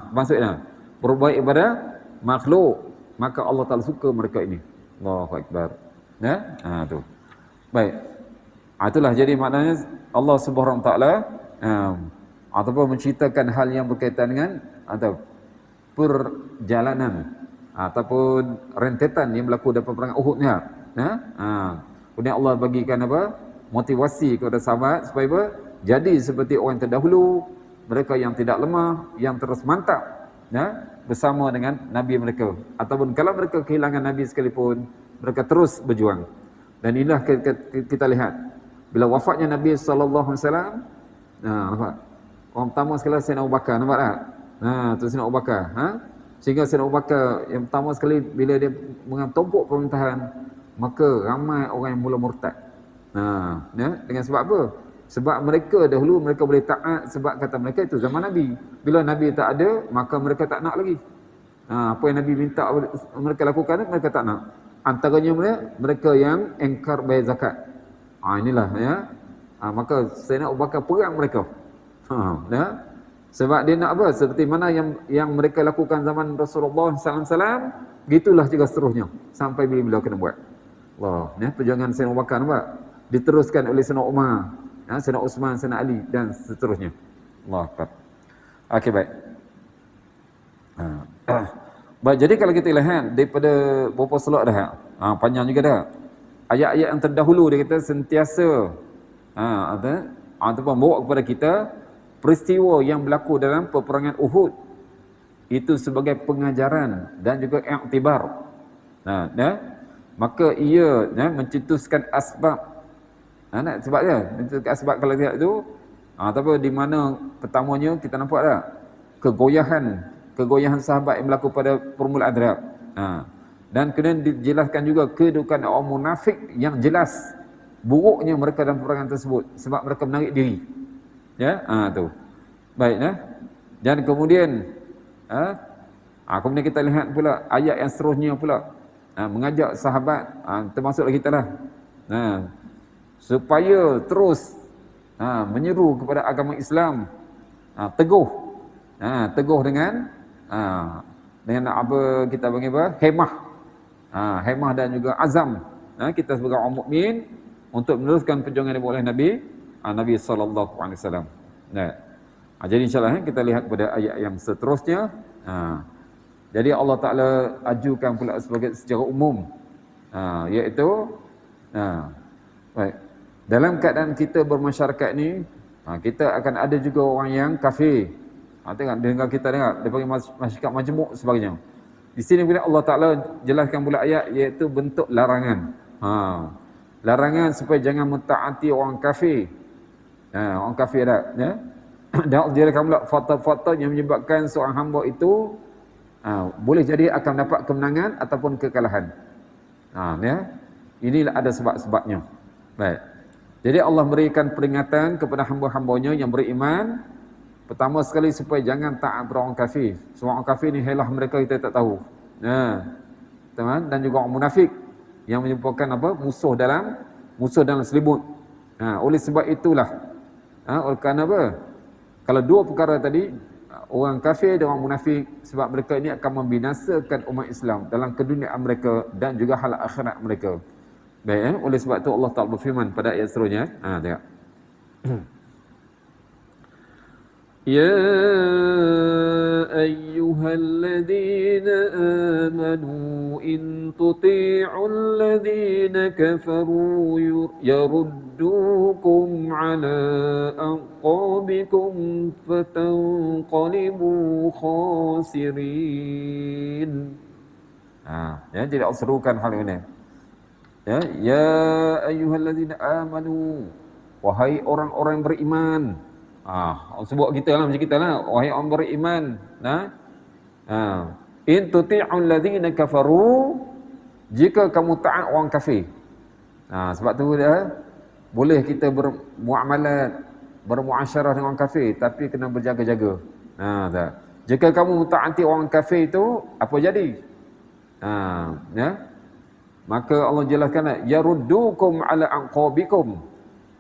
Maksudnya berbuat baik kepada makhluk, maka Allah Ta'ala suka mereka ini. Allahu Akbar. Tu. Baik. Itulah jadi maknanya Allah Subhanahu Wa Ta'ala ataupun menceritakan hal yang berkaitan dengan atau perjalanan ataupun rentetan yang berlaku dalam perang Uhud ni. Kemudian Allah bagikan apa? Motivasi kepada sahabat supaya apa? Jadi seperti orang terdahulu, mereka yang tidak lemah, yang terus mantap, bersama dengan Nabi mereka. Ataupun kalau mereka kehilangan Nabi sekalipun, mereka terus berjuang. Dan inilah kita lihat. Bila wafatnya Nabi SAW, nampak? Orang pertama sekali Sayyidina Abu Bakar, nampak tak? Tu Sayyidina Abu Bakar. Sehingga Sayyidina Abu Bakar yang pertama sekali bila dia mengambil pemerintahan, maka ramai orang yang mula murtad. Dengan sebab apa? Sebab mereka dahulu mereka boleh taat sebab kata mereka itu zaman Nabi. Bila Nabi tak ada, maka mereka tak nak lagi. Apa yang Nabi minta mereka lakukan, mereka tak nak. Antaranya mereka yang engkar bayar zakat. Inilah ya. Maka Sayyidina Abu Bakar perang mereka. Sebab dia nak apa? Seperti mana yang mereka lakukan zaman Rasulullah SAW, gitulah juga seterusnya sampai bila kena buat. Allah, perjuangan Sayyidina Abu Bakar nampak? Diteruskan oleh Sayyidina Umar, Sayyidina Uthman, Sayyidina Ali dan seterusnya. Allah Akbar. Okey, baik. Baik, jadi kalau kita lihat daripada berapa slot dah, panjang juga dah. Ayat-ayat yang terdahulu dia kata sentiasa ataupun bawa kepada kita peristiwa yang berlaku dalam peperangan Uhud itu sebagai pengajaran dan juga iktibar. Maka ia mencetuskan asbab. Sebab dia mencetuskan asbab kalau lihat tu ataupun di mana pertamanya kita nampak tak kegoyahan sahabat yang berlaku pada permulaan Ahzab. Dan kemudian dijelaskan juga kedudukan orang munafik yang jelas buruknya mereka dalam peperangan tersebut sebab mereka menarik diri. Tu. Baik, dan kemudian kemudian kita lihat pula ayat yang seterusnya pula mengajak sahabat termasuklah kita lah supaya terus menyeru kepada agama Islam, teguh dengan apa kita panggil apa? Hemah dan juga azam kita sebagai orang mukmin untuk meneruskan perjuangan yang oleh Nabi sallallahu alaihi wasallam. Jadi insya-Allah kita lihat pada ayat yang seterusnya. Jadi Allah Taala ajukan pula secara umum, iaitu baik, dalam keadaan kita bermasyarakat ni, kita akan ada juga orang yang kafir. Tengok dengar kita dengar dia panggil masyarakat majmuk sebagainya. Di sini bila Allah Taala jelaskan pula ayat iaitu bentuk larangan. Larangan supaya jangan mentaati orang kafir. Orang kafir dah, Dan Allah jelaskan pula fakta-fakta yang menyebabkan seorang hamba itu boleh jadi akan dapat kemenangan ataupun kekalahan. Inilah ada sebab-sebabnya. Baik. Jadi Allah berikan peringatan kepada hamba-hambanya yang beriman. Pertama sekali supaya jangan taat kepada orang kafir. Sebab orang kafir ni helah mereka kita tak tahu. Teman, dan juga orang munafik yang menyebabkan apa? Musuh dalam selimut. Oleh sebab itulah kerana apa? Kalau dua perkara tadi, orang kafir dan orang munafik, sebab mereka ini akan membinasakan umat Islam dalam keduniaan mereka dan juga hal akhirat mereka. Baik, oleh sebab itu Allah Ta'ala berfirman pada ayat seterusnya. Tengok. Ya ayyuhalladzina amanu in tuti'ul ladzina kafaru yaruddukum ala aqabikum fatanqalibu khasirin. Jadi Allah serukan hal ini. Ya ayyuhalladzina amanu, wahai orang-orang yang beriman. Allah sebut kita lah macam kita lah, wahai orang beriman. In tuti'ul ladzina kafaru, jika kamu taat orang kafir. Sebab tu boleh kita bermuamalat, bermuasyarah dengan orang kafir, tapi kena berjaga-jaga. Jika kamu mentaati orang kafir itu, apa jadi? Maka Allah jelaskan, yaruddukum ala anqabikum,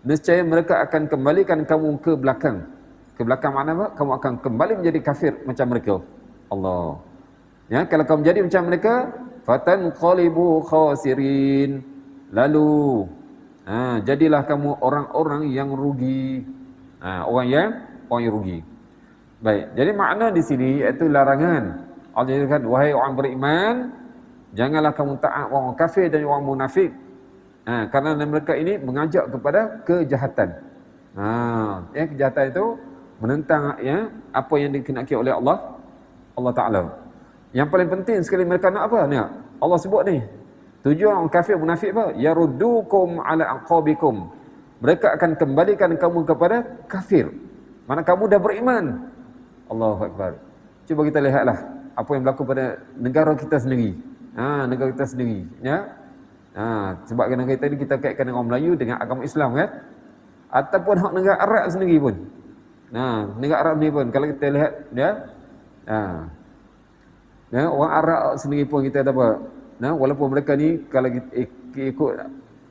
nescaya mereka akan kembalikan kamu ke belakang. Ke belakang mana apa? Kamu akan kembali menjadi kafir macam mereka. Allah. Kalau kamu menjadi macam mereka, fatanqalibu khasirin. Lalu jadilah kamu orang-orang yang rugi. Orang yang rugi. Baik. Jadi makna di sini iaitu larangan. Allah katakan, wahai orang beriman, janganlah kamu taat orang kafir dan orang munafik. Kerana mereka ini mengajak kepada kejahatan. Kejahatan itu menentang apa yang dikehendaki oleh Allah Ta'ala. Yang paling penting sekali mereka nak apa ni? Allah sebut ni. Tujuan orang kafir munafik apa? Yaruddukum ala aqabikum. Mereka akan kembalikan kamu kepada kafir. Mana kamu dah beriman. Allahu Akbar. Cuba kita lihatlah apa yang berlaku pada negara kita sendiri. Negara kita sendiri, ya. Sebab negara kita ni kita kaitkan dengan orang Melayu dengan agama Islam kan? Ataupun hak negara Arab sendiri pun. Negara Arab ni pun kalau kita lihat dia orang Arab sendiri pun kita dapat walaupun mereka ni kalau kita ikut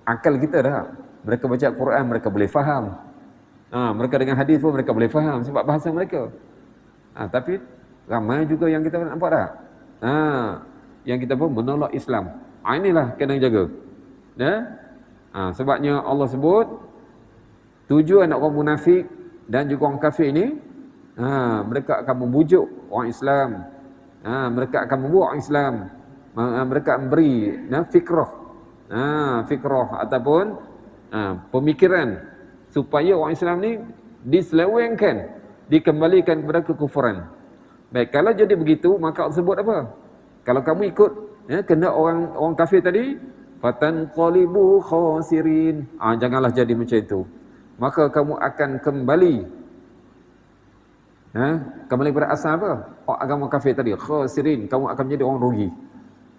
akal kita dah, mereka baca Quran mereka boleh faham. Mereka dengan hadis pun mereka boleh faham sebab bahasa mereka. Tapi ramai juga yang kita nampak tak? Yang kita pun menolak Islam. Inilah kena jaga. Sebabnya Allah sebut tujuan orang munafik dan juga orang kafir ini, mereka akan membujuk orang Islam. Mereka akan membuat orang Islam. Mereka memberi fikrah ataupun pemikiran supaya orang Islam ni diselewengkan, dikembalikan kepada kekufuran. Baik, kalau jadi begitu maka Allah sebut apa? Kalau kamu ikut kena orang kafir tadi, fatanqalibu khasirin. Janganlah jadi macam itu. Maka kamu akan kembali kembali pada asal apa? Agama kafir tadi, khasirin. Kamu akan menjadi orang rugi.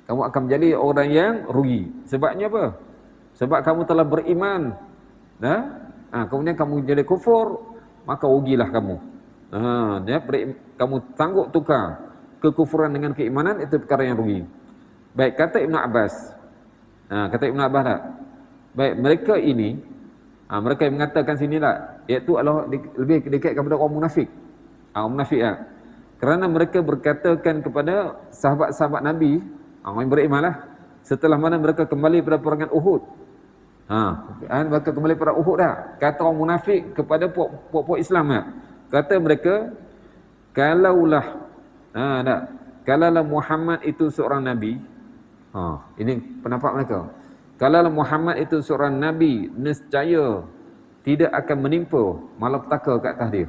Kamu akan menjadi orang yang rugi. Sebabnya apa? Sebab kamu telah beriman. Kemudian kamu jadi kufur, maka rugilah kamu. Kamu sanggup tukar kekufuran dengan keimanan, itu perkara yang rugi. Baik, kata Ibn Abbas. Kata Ibn Abbas tak? Baik, mereka ini, mereka yang mengatakan sinilah, iaitu Allah lebih dekat kepada orang munafik. Orang munafik kerana mereka berkatakan kepada sahabat-sahabat Nabi, orang yang beriman lah, setelah mana mereka kembali pada peperangan Uhud. Mereka kembali pada Uhud dah. Kata orang munafik kepada puak-puak Islam kata mereka, kalaulah Muhammad itu seorang Nabi, ini pendapat mereka. Kalaulah Muhammad itu seorang Nabi, nescaya tidak akan menimpa malapetaka kat atas dia.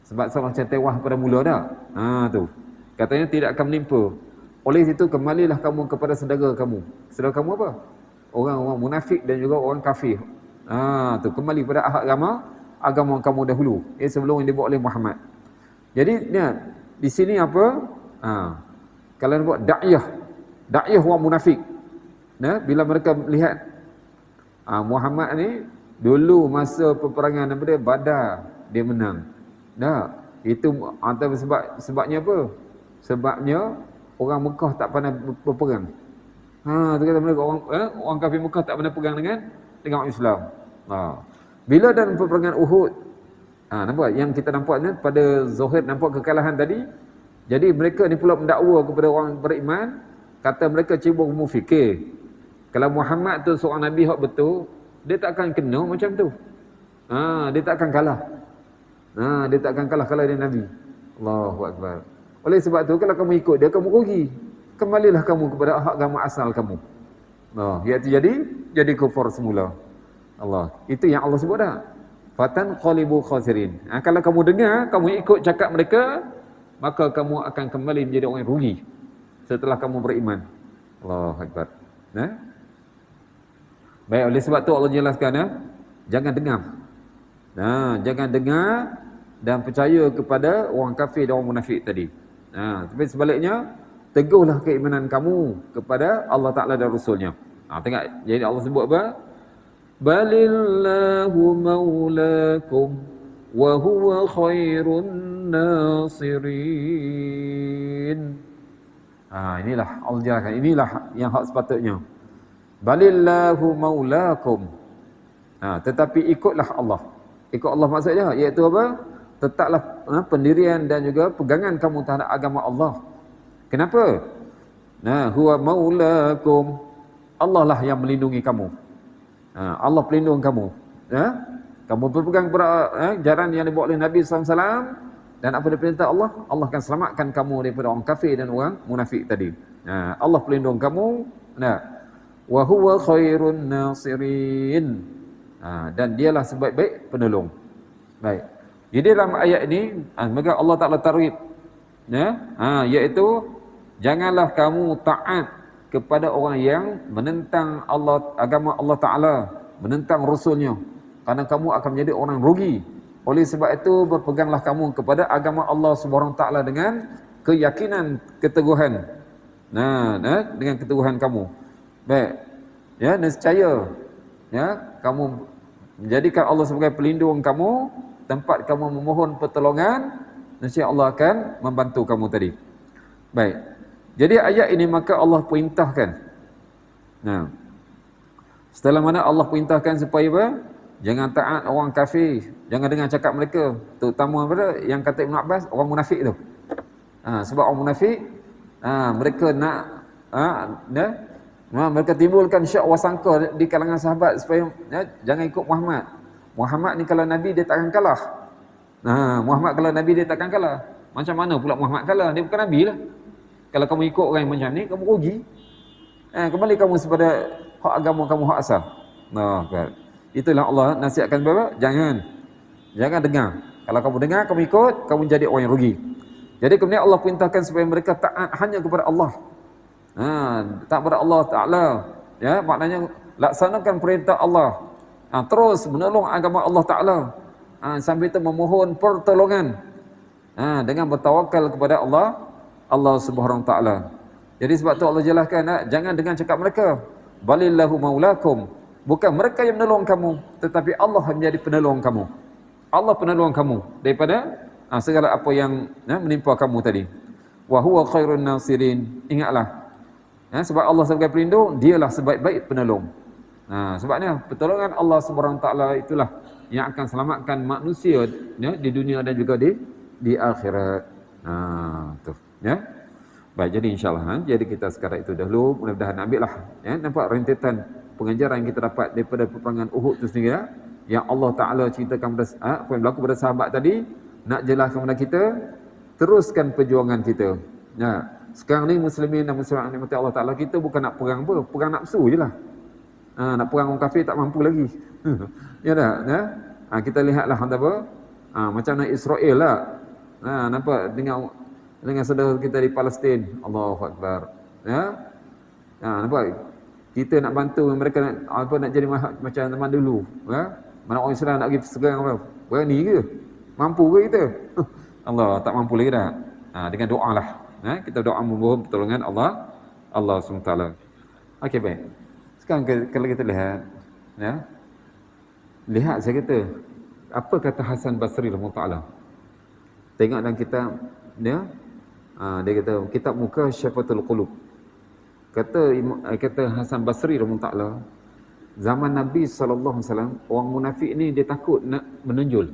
Sebab seorang macam tewah pada mula dah. Tu. Katanya tidak akan menimpa. Oleh itu kembalilah kamu kepada saudara kamu. Saudara kamu apa? Orang-orang munafik dan juga orang kafir. Tu kembali pada agama kamu dahulu. Sebelum yang dibuat oleh Muhammad. Jadi di sini apa? Kalau buat dakwah orang munafik. Bila mereka melihat Muhammad ni dulu masa peperangan Badar dia menang. Itu sebabnya apa? Sebabnya orang Mekah tak pandai berperang. Tu kata mereka orang kafir Mekah tak pandai perang dengan orang Islam. Bila dalam peperangan Uhud, nampak yang kita nampak ni pada Zuhair nampak kekalahan tadi. Jadi mereka ni pula mendakwa kepada orang beriman, kata mereka cuba fikir. Kalau Muhammad tu seorang nabi hak betul, dia tak akan kena macam tu. Dia tak akan kalah. Dia tak akan kalah kalau dia nabi. Allahu Akbar. Oleh sebab tu kalau kamu ikut dia, kamu rugi. Kembalilah kamu kepada agama asal kamu. Iaitu jadi kufur semula. Allah. Itu yang Allah sebut dah. Fatanqalibu khasirin. Kalau kamu dengar, kamu ikut cakap mereka, maka kamu akan kembali menjadi orang yang rugi setelah kamu beriman. Allahu Akbar. Baik, oleh sebab tu Allah jelaskan jangan dengar. Jangan dengar dan percaya kepada orang kafir dan orang munafik tadi. Tapi sebaliknya, teguhlah keimanan kamu kepada Allah Ta'ala dan Rasulnya. Tengok, jadi Allah sebut apa? Balillahu maulakum wa huwa khairun nasirin. Inilah Allah jelaskan. Inilah yang hak sepatutnya. Balillahu maulakum. Tetapi ikutlah Allah. Ikut Allah maksudnya iaitu apa? Tetaplah pendirian dan juga pegangan kamu terhadap agama Allah. Kenapa? Huwa maulakum. Allah lah yang melindungi kamu. Allah pelindung kamu. Kamu berpegang pada jalan yang dibawa oleh Nabi SAW dan apa diperintah Allah, Allah akan selamatkan kamu daripada orang kafir dan orang munafik tadi. Allah pelindung kamu. Wa huwa khairun nasirin. Dan dialah sebaik-baik penolong. Baik. Jadi dalam ayat ini maka Allah Taala targhib iaitu Janganlah kamu taat kepada orang yang menentang Allah, agama Allah Ta'ala, menentang Rasulnya, kerana kamu akan menjadi orang rugi. Oleh sebab itu, berpeganglah kamu kepada agama Allah Subhanahu Wa Ta'ala dengan keyakinan, keteguhan. Dengan keteguhan kamu. Baik. Ya, nescaya ya, kamu menjadikan Allah sebagai pelindung kamu, tempat kamu memohon pertolongan, nescaya Allah akan membantu kamu tadi. Baik. Jadi ayat ini maka Allah perintahkan. Nah, setelah mana Allah perintahkan supaya apa? Jangan taat orang kafir, jangan dengar cakap mereka, terutama apa yang kata Ibn Abbas, orang munafik tu. Sebab orang munafik mereka nak mereka timbulkan syak wasangka di kalangan sahabat supaya jangan ikut Muhammad. Muhammad ni kalau Nabi dia takkan kalah. Muhammad kalau Nabi dia takkan kalah. Macam mana pula Muhammad kalah? Dia bukan Nabi lah. Kalau kamu ikut orang macam ni, kamu rugi. Kembali kamu kepada hak agama kamu, hak asal. Itulah Allah nasihatkan bapak, jangan dengar. Kalau kamu dengar, kamu ikut, kamu jadi orang yang rugi. Jadi kemudian Allah perintahkan supaya mereka taat hanya kepada Allah. Taat kepada Allah Ta'ala. Ya, maknanya laksanakan perintah Allah. Terus menolong agama Allah Ta'ala. Sambil itu memohon pertolongan. Dengan bertawakal kepada Allah Subhanahu Wa Ta'ala. Jadi sebab tu Allah jelaskan, jangan dengan cakap mereka. Balillahu maulakum. Bukan mereka yang menolong kamu, tetapi Allah yang menjadi penolong kamu. Allah penolong kamu daripada segala apa yang menimpa kamu tadi. Wa huwa khairun nasirin. Ingatlah. Sebab Allah sebagai pelindung, dialah sebaik-baik penolong. Sebabnya pertolongan Allah Subhanahu Wa Ta'ala itulah yang akan selamatkan manusia di dunia dan juga di akhirat. Tu. Ya. Baik, jadi insyaAllah jadi kita sekarang itu dahulu, mudah-mudahan ambillah nampak rentetan pengajaran yang kita dapat daripada peperangan Uhud itu sendiri, yang Allah Ta'ala ceritakan apa yang berlaku pada sahabat tadi, nak jelaskan kepada kita, teruskan perjuangan kita. Sekarang ni muslimin dan muslimat nikmati Allah Ta'ala, kita bukan nak perang apa, perang nafsu je lah. Nak perang orang kafir tak mampu lagi. Ya tak? Kita lihatlah apa, macam nak Israel lah. Nampak dengan saudara kita di Palestin. Allahu Akbar. Nampak? Kita nak bantu mereka nak jadi macam zaman dulu. Mana orang Islam nak pergi serang apa? Berani ke? Mampu ke kita? Allah tak mampu lagi dah. Dengan doa lah. Kita doa memohon pertolongan Allah SWT. Okey, baik. Sekarang kalau kita lihat, lihat saya kata, apa kata Hasan Basri rahimahullah. Tengok dalam kitab dia kata kitab Muka Syafatul Qulub. Kata Hasan Basri rahimahullah, zaman Nabi SAW, orang munafik ni dia takut nak menonjol.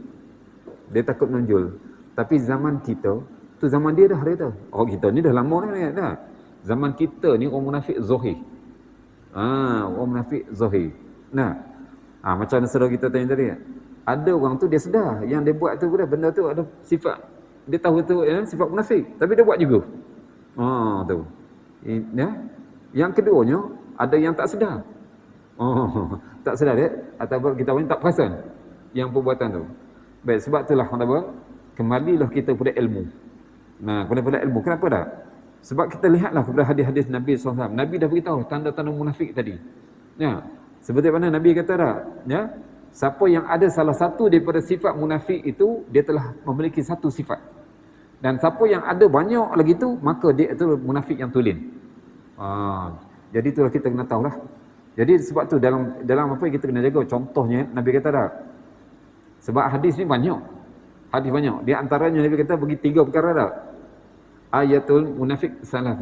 Dia takut menonjol. Tapi zaman kita, tu zaman dia dah tu. Orang kita ni dah lama dah. Zaman kita ni orang munafik zahir. Orang munafik zahir. Macam saudara kita tanya tadi, ada orang tu dia sedar yang dia buat tu benda tu ada sifat, dia tahu tu sifat munafik, tapi dia buat juga. Tu. Yang keduanya, ada yang tak sedar. Tak sedar dia, atau kita orang tak perasan yang perbuatan tu. Baik, sebab itulah kembalilah kita kepada ilmu. Kepada ilmu. Kenapa tak? Sebab kita lihatlah kepada hadis-hadis Nabi SAW. Nabi dah beritahu tanda-tanda munafik tadi. Seperti mana Nabi kata dah, siapa yang ada salah satu daripada sifat munafik itu, dia telah memiliki satu sifat. Dan siapa yang ada banyak lagi tu, maka dia itu munafik yang tulen. Jadi itulah kita kena tahulah. Jadi sebab tu dalam apa yang kita kena jaga, contohnya Nabi kata dah, sebab hadis ni banyak. Hadis banyak. Di antaranya Nabi kata bagi 3 perkara dah. Ayatul munafik salah.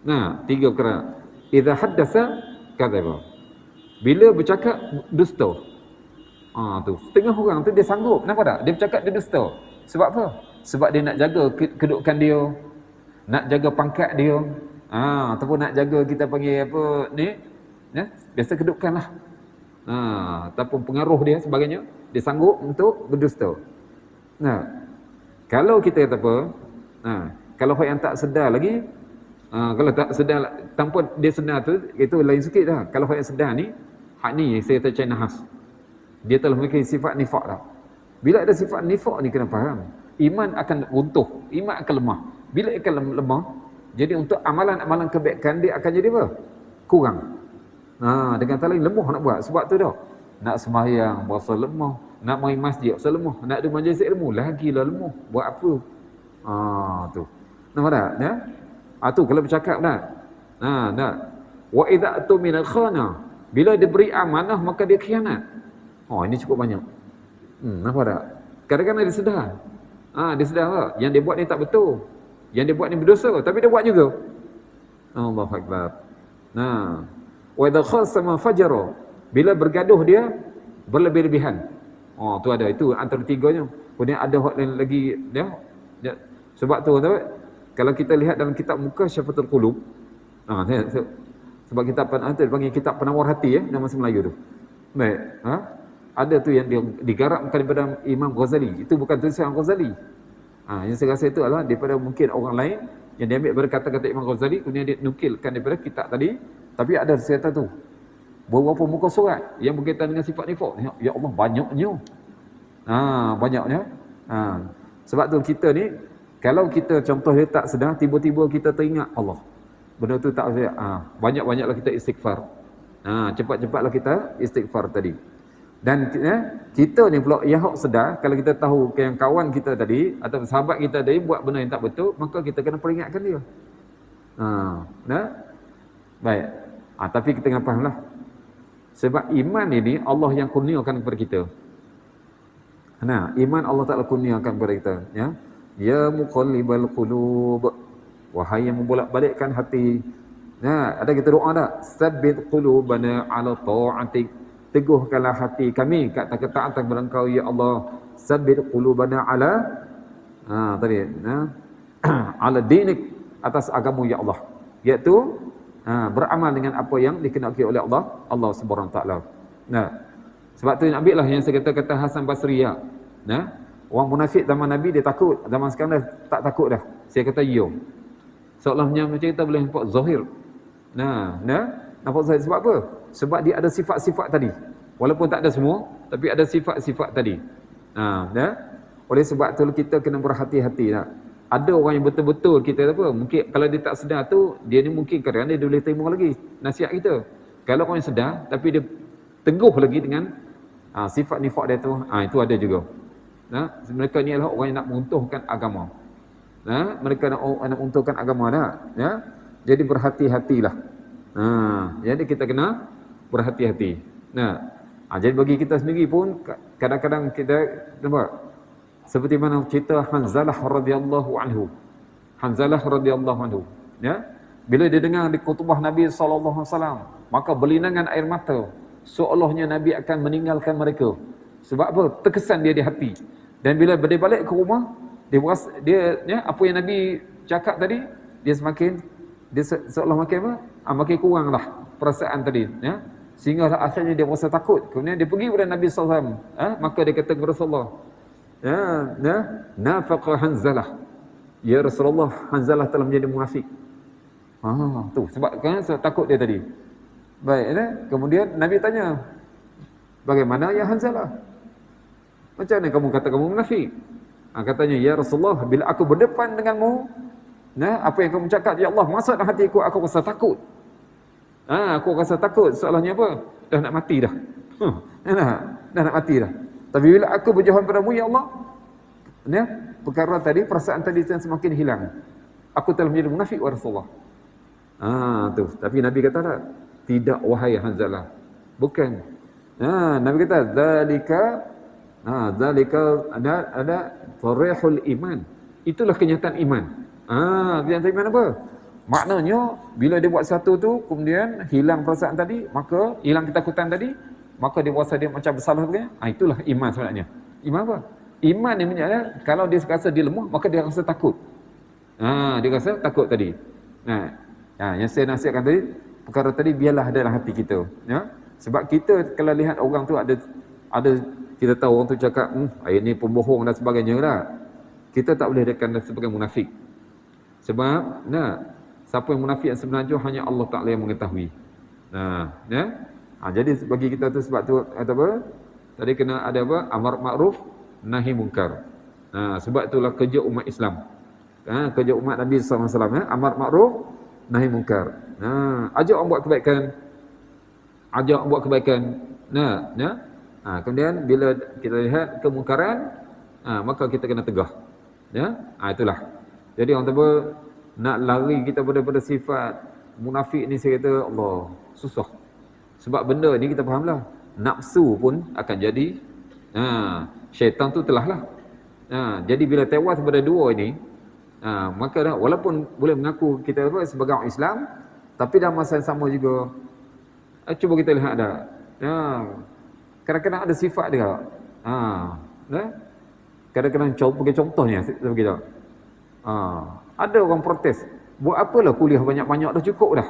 3 perkara. Idza haddasa kadzaba. Bila bercakap dusta. Tu. Setengah orang tu dia sanggup. Kenapa tak? Dia bercakap dia dusta. Sebab apa? Sebab dia nak jaga kedudukan dia, nak jaga pangkat dia, ataupun nak jaga kita panggil apa ni? Biasa kedudukan lah. Ataupun pengaruh dia sebagainya, dia sanggup untuk berdusta. Kalau kita kata apa? Kalau yang tak sedar lagi, kalau tak sedar tanpa dia sedar tu, itu lain sikit dah. Kalau yang sedar ni, hak ni saya kata China khas. Dia telah memiliki sifat nifak dah. Bila ada sifat nifak ni kena faham, iman akan runtuh, iman akan lemah. Bila akan lemah, Jadi untuk amalan-amalan kebaikan dia akan jadi apa? Kurang. Dengan kata lain lemah nak buat. Sebab tu dah. Nak sembahyang berasa lemah, nak main masjid berasa lemah, nak ada majlis ilmu lagilah lemah. Buat apa? Tu. Nampak tak? Ya? Tu kalau bercakap dah. Dah. Wa idza atumina khana. Bila diberi amanah maka dia khianat. Ini cukup banyak. Nampak tak? Kadang-kadang dia sedar. Dia sedar tak? Yang dia buat ni tak betul. Yang dia buat ni berdosa, tapi dia buat juga. Allahu Akbar. Wa idza khasama fajara. Bila bergaduh dia berlebih-lebihan. Tu ada, itu antara tiganya. Kemudian ada hak lain lagi dia. Sebab tu kalau kita lihat dalam kitab Muka Syafatul Qulub, sebab kitab itu dipanggil kitab penawar hati nama bahasa Melayu tu. Baik, ada tu yang digarapkan daripada Imam Ghazali. Itu bukan tulisan Ghazali. Yang saya rasa itu adalah daripada mungkin orang lain yang dia ambil daripada kata-kata Imam Ghazali, kemudian dia nukilkan daripada kitab tadi. Tapi ada cerita tu. Beberapa muka surat yang berkaitan dengan sifat nifaq. Ya Allah, banyaknya. Banyaknya. Sebab tu kita ni, kalau kita contoh dia tak sedar, tiba-tiba kita teringat Allah. Benda tu tak sedar. Banyak-banyaklah kita istighfar. Cepat-cepatlah kita istighfar tadi. Dan kita ni pula yang hak sedar, kalau kita tahu yang kawan kita tadi atau sahabat kita tadi buat benda yang tak betul, maka kita kena peringatkan dia. Baik. Tapi kita kena fahamlah. Sebab iman ini Allah yang kurniakan kepada kita. Iman Allah Ta'ala kurniakan kepada kita. Ya muqallibal qulub, wahai yang membolak-balikkan hati. Ada kita doa tak? Sabbit qulubana ala ta'atik. Teguhkanlah hati kami kat ketaatan kepada Engkau ya Allah. Sabbit qulubana ala ala dinik, atas agama ya Allah. Iaitu beramal dengan apa yang dikehendaki oleh Allah Subhanahu Wa Taala. Sebab tu ambil lah yang saya kata Hasan Basri ya. Orang munafik zaman Nabi dia takut, zaman sekarang dah tak takut dah. Saya kata ya. Seolah-olah macam kita boleh nampak zahir. Nampak zahir sebab apa? Sebab dia ada sifat-sifat tadi. Walaupun tak ada semua, tapi ada sifat-sifat tadi. Oleh sebab tu kita kena berhati-hati tak? Ada orang yang betul-betul kita apa? Mungkin kalau dia tak sedar tu, dia ni mungkin kadang-kadang dia boleh terima lagi nasihat kita. Kalau orang yang sedar tapi dia teguh lagi dengan sifat nifaq dia tu, itu ada juga. Mereka ni adalah orang yang nak meruntuhkan agama. Mereka nak meruntuhkan agama dah. Jadi berhati-hatilah. Jadi kita kena berhati-hati. Jadi bagi kita sendiri pun kadang-kadang kita nampak seperti mana cerita Hanzalah radhiyallahu anhu. Hanzalah radhiyallahu anhu, bila dia dengar di khutbah Nabi sallallahu alaihi wasallam, maka berlinangan air mata, seolah-olahnya Nabi akan meninggalkan mereka. Sebab apa? Terkesan dia di hati. Dan bila dia balik ke rumah, dia apa yang Nabi cakap tadi, dia seolah makin apa? Makin kuranglah perasaan tadi, sehingga akhirnya dia rasa takut. Kemudian dia pergi kepada Nabi sallallahu alaihi wasallam, maka dia kata kepada Rasulullah, nafaqa Hanzalah. Ya Rasulullah, Hanzalah telah menjadi munafik. Tu sebab kan takut dia tadi. Baik, kemudian Nabi tanya, bagaimana ya Hanzalah? Macam mana kamu kata kamu munafik? Katanya, ya Rasulullah, bila aku berdepan denganmu, apa yang kamu cakap, ya Allah, masuk dalam hatiku, aku rasa takut. Aku rasa takut, seolahnya apa? Dah nak mati dah. Dah nak mati dah. Tapi bila aku berjauhan padamu, ya Allah, perkara tadi, perasaan tadi yang semakin hilang. Aku telah menjadi munafik, wa Rasulullah. Tu. Tapi Nabi kata tak? Tidak, wahai Hanzalah. Bukan. Nabi kata, Zalika ada farihul iman. Itulah kenyataan iman. Kenyataan iman apa? Maknanya, bila dia buat satu tu, kemudian hilang perasaan tadi, maka hilang ketakutan tadi, maka dia rasa dia macam bersalah begini. Itulah iman sebenarnya. Iman apa? Iman ni maknanya kalau dia rasa dia lemah, maka dia rasa takut. Dia rasa takut tadi. Yang saya nasihatkan tadi, perkara tadi biarlah ada dalam hati kita. Sebab kita kalau lihat orang tu ada kita tahu orang tu cakap, ini pembohong dan sebagainya lah. Kita tak boleh dekan sebagai munafik. Sebab siapa yang munafik yang sebenarnya hanya Allah Ta'ala yang mengetahui. Jadi bagi kita tu sebab tu apa? Tadi kena ada apa? Amar ma'ruf, nahi mungkar. Sebab itulah kerja umat Islam. Kerja umat Nabi SAW, amar makruf nahi mungkar. Ajak orang buat kebaikan, kemudian bila kita lihat kemungkaran, maka kita kena tegah. Itulah. Jadi orang kata nak lari kita pada sifat munafik ni, saya kata Allah, susah. Sebab benda ni kita fahamlah, nafsu pun akan jadi, syaitan tu telah lah. Jadi bila tewas pada dua ini, maka walaupun boleh mengaku kita sebagai orang Islam, tapi dalam masa yang sama juga, cuba kita lihat kadang-kadang ada sifat dia. Kadang-kadang bagi contohnya, begitu. Ada orang protes, buat apalah kuliah banyak-banyak, dah cukup dah.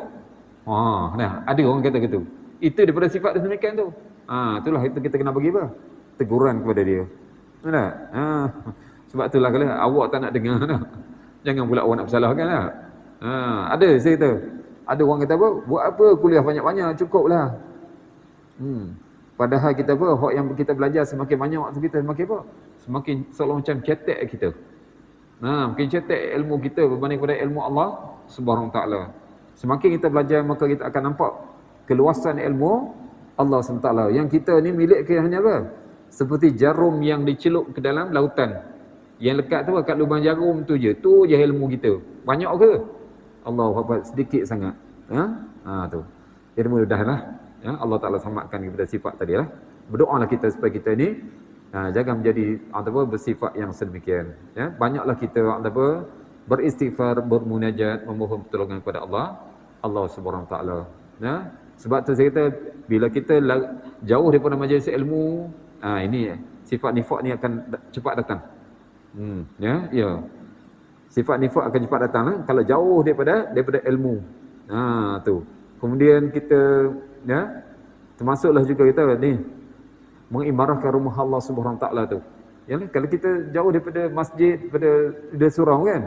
Ada orang kata gitu. Itu daripada sifat dia demikian tu. Itulah itu kita kena bagi apa? Teguran kepada dia. Sebab itulah kalau awak tak nak dengar, jangan pula awak nak bersalahkan lah. Ada saya kata, ada orang kata apa? Buat apa kuliah banyak-banyak, cukuplah. Padahal kita hak yang kita belajar semakin banyak waktu kita semakin semakin seolah macam cetek kita. Makin cetek ilmu kita berbanding pada ilmu Allah Subhanahu Wa Taala. Semakin kita belajar, maka kita akan nampak keluasan ilmu Allah SWT. Yang kita ni milik ke hanya apa? Seperti jarum yang dicelup ke dalam lautan. Yang lekat tu kat lubang jarum tu je ilmu kita. Banyak ke? Allahuakbar, sedikit sangat. Tu. Jadi mudahlah. Allah Ta'ala samakan kepada sifat tadi lah. Berdoalah kita supaya kita ni jangan menjadi bersifat yang sedemikian. Banyaklah kita beristighfar, bermunajat, memohon pertolongan kepada Allah Subhanahu Wa Taala. Sebab tu saya kata, bila kita jauh daripada majlis ilmu, ini sifat nifak ni akan cepat datang. Sifat nifak akan cepat datang kalau jauh daripada ilmu. Tu. Kemudian kita termasuklah juga kita ni mengimarahkan rumah Allah Subhanahu Wa Taala tu. Kalau kita jauh daripada masjid, daripada surau kan,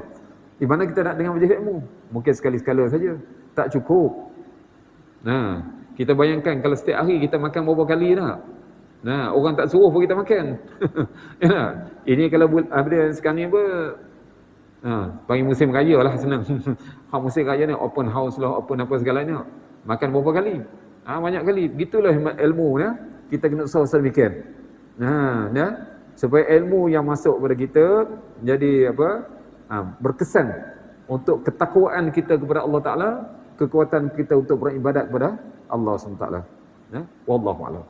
di mana kita nak dengar majlis ilmu? Mungkin sekali-sekala saja, tak cukup. Kita bayangkan kalau setiap hari kita makan berapa kali nak? Orang tak suruh pun kita makan. Ini kalau sekarang ni bagi musim raya lah senang. Musim raya ni open house lah, open apa segalanya. Makan berapa kali? Banyak kali. Begitulah ilmu kita kena usaha sedemikian. Supaya ilmu yang masuk pada kita jadi berkesan untuk ketakwaan kita kepada Allah Ta'ala, kekuatan kita untuk beribadat kepada Allah SWT. Wallahu a'lam.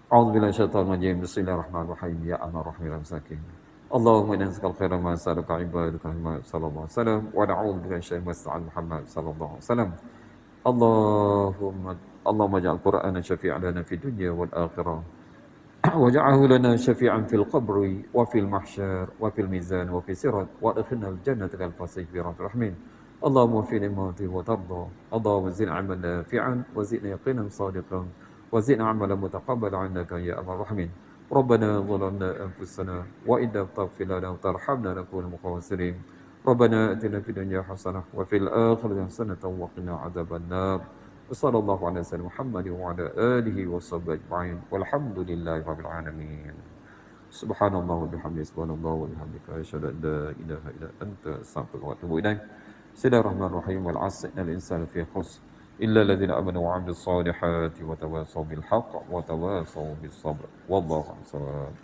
A'udzubillahi minasyaitonir rajim. Bismillahirrahmanirrahim. Ya Arhamar Rahimin Sakin. Allahumma inna nas'aluka khairan ma sa'alaka ibaduka Muhammad sallallahu alaihi wasallam wa na'udzu bika min syarri ma sa'al Muhammad sallallahu alaihi wasallam. Allahumma ja'al Qur'ana syafi'an lana fid dunya wal akhirah. وجعله لنا شفيعا في القبر وفي المحشر وفي الميزان وفي الصراط وادخلنا الجنة كالفصيح برحمة الرحمن. اللهم وفقنا لما تحب وترضى. اللهم زدنا علما نافعا وزدنا يقينا صادقا وزدنا عملا متقبلا عندك يا ارحم الراحمين. ربنا ظلمنا انفسنا وان لم تغفر لنا وترحمنا لنكون من الخاسرين. ربنا اتنا في الدنيا حسنة وفي الآخرة حسنة وقنا عذاب النار. وصلى الله على سيدنا محمد وعلى آله وصحبه أجمعين والحمد لله رب العالمين. سبحان الله وبحمده سبحان الله وبحمدك أشهد أن لا إله إلا أنت أستغفرك وأتوب إليك. بسم الله الرحمن الرحيم والعصر إن الإنسان في خسر إلا الذين آمنوا وعملوا الصالحات وتواصوا بالحق وتواصوا بالصبر والله أعلم.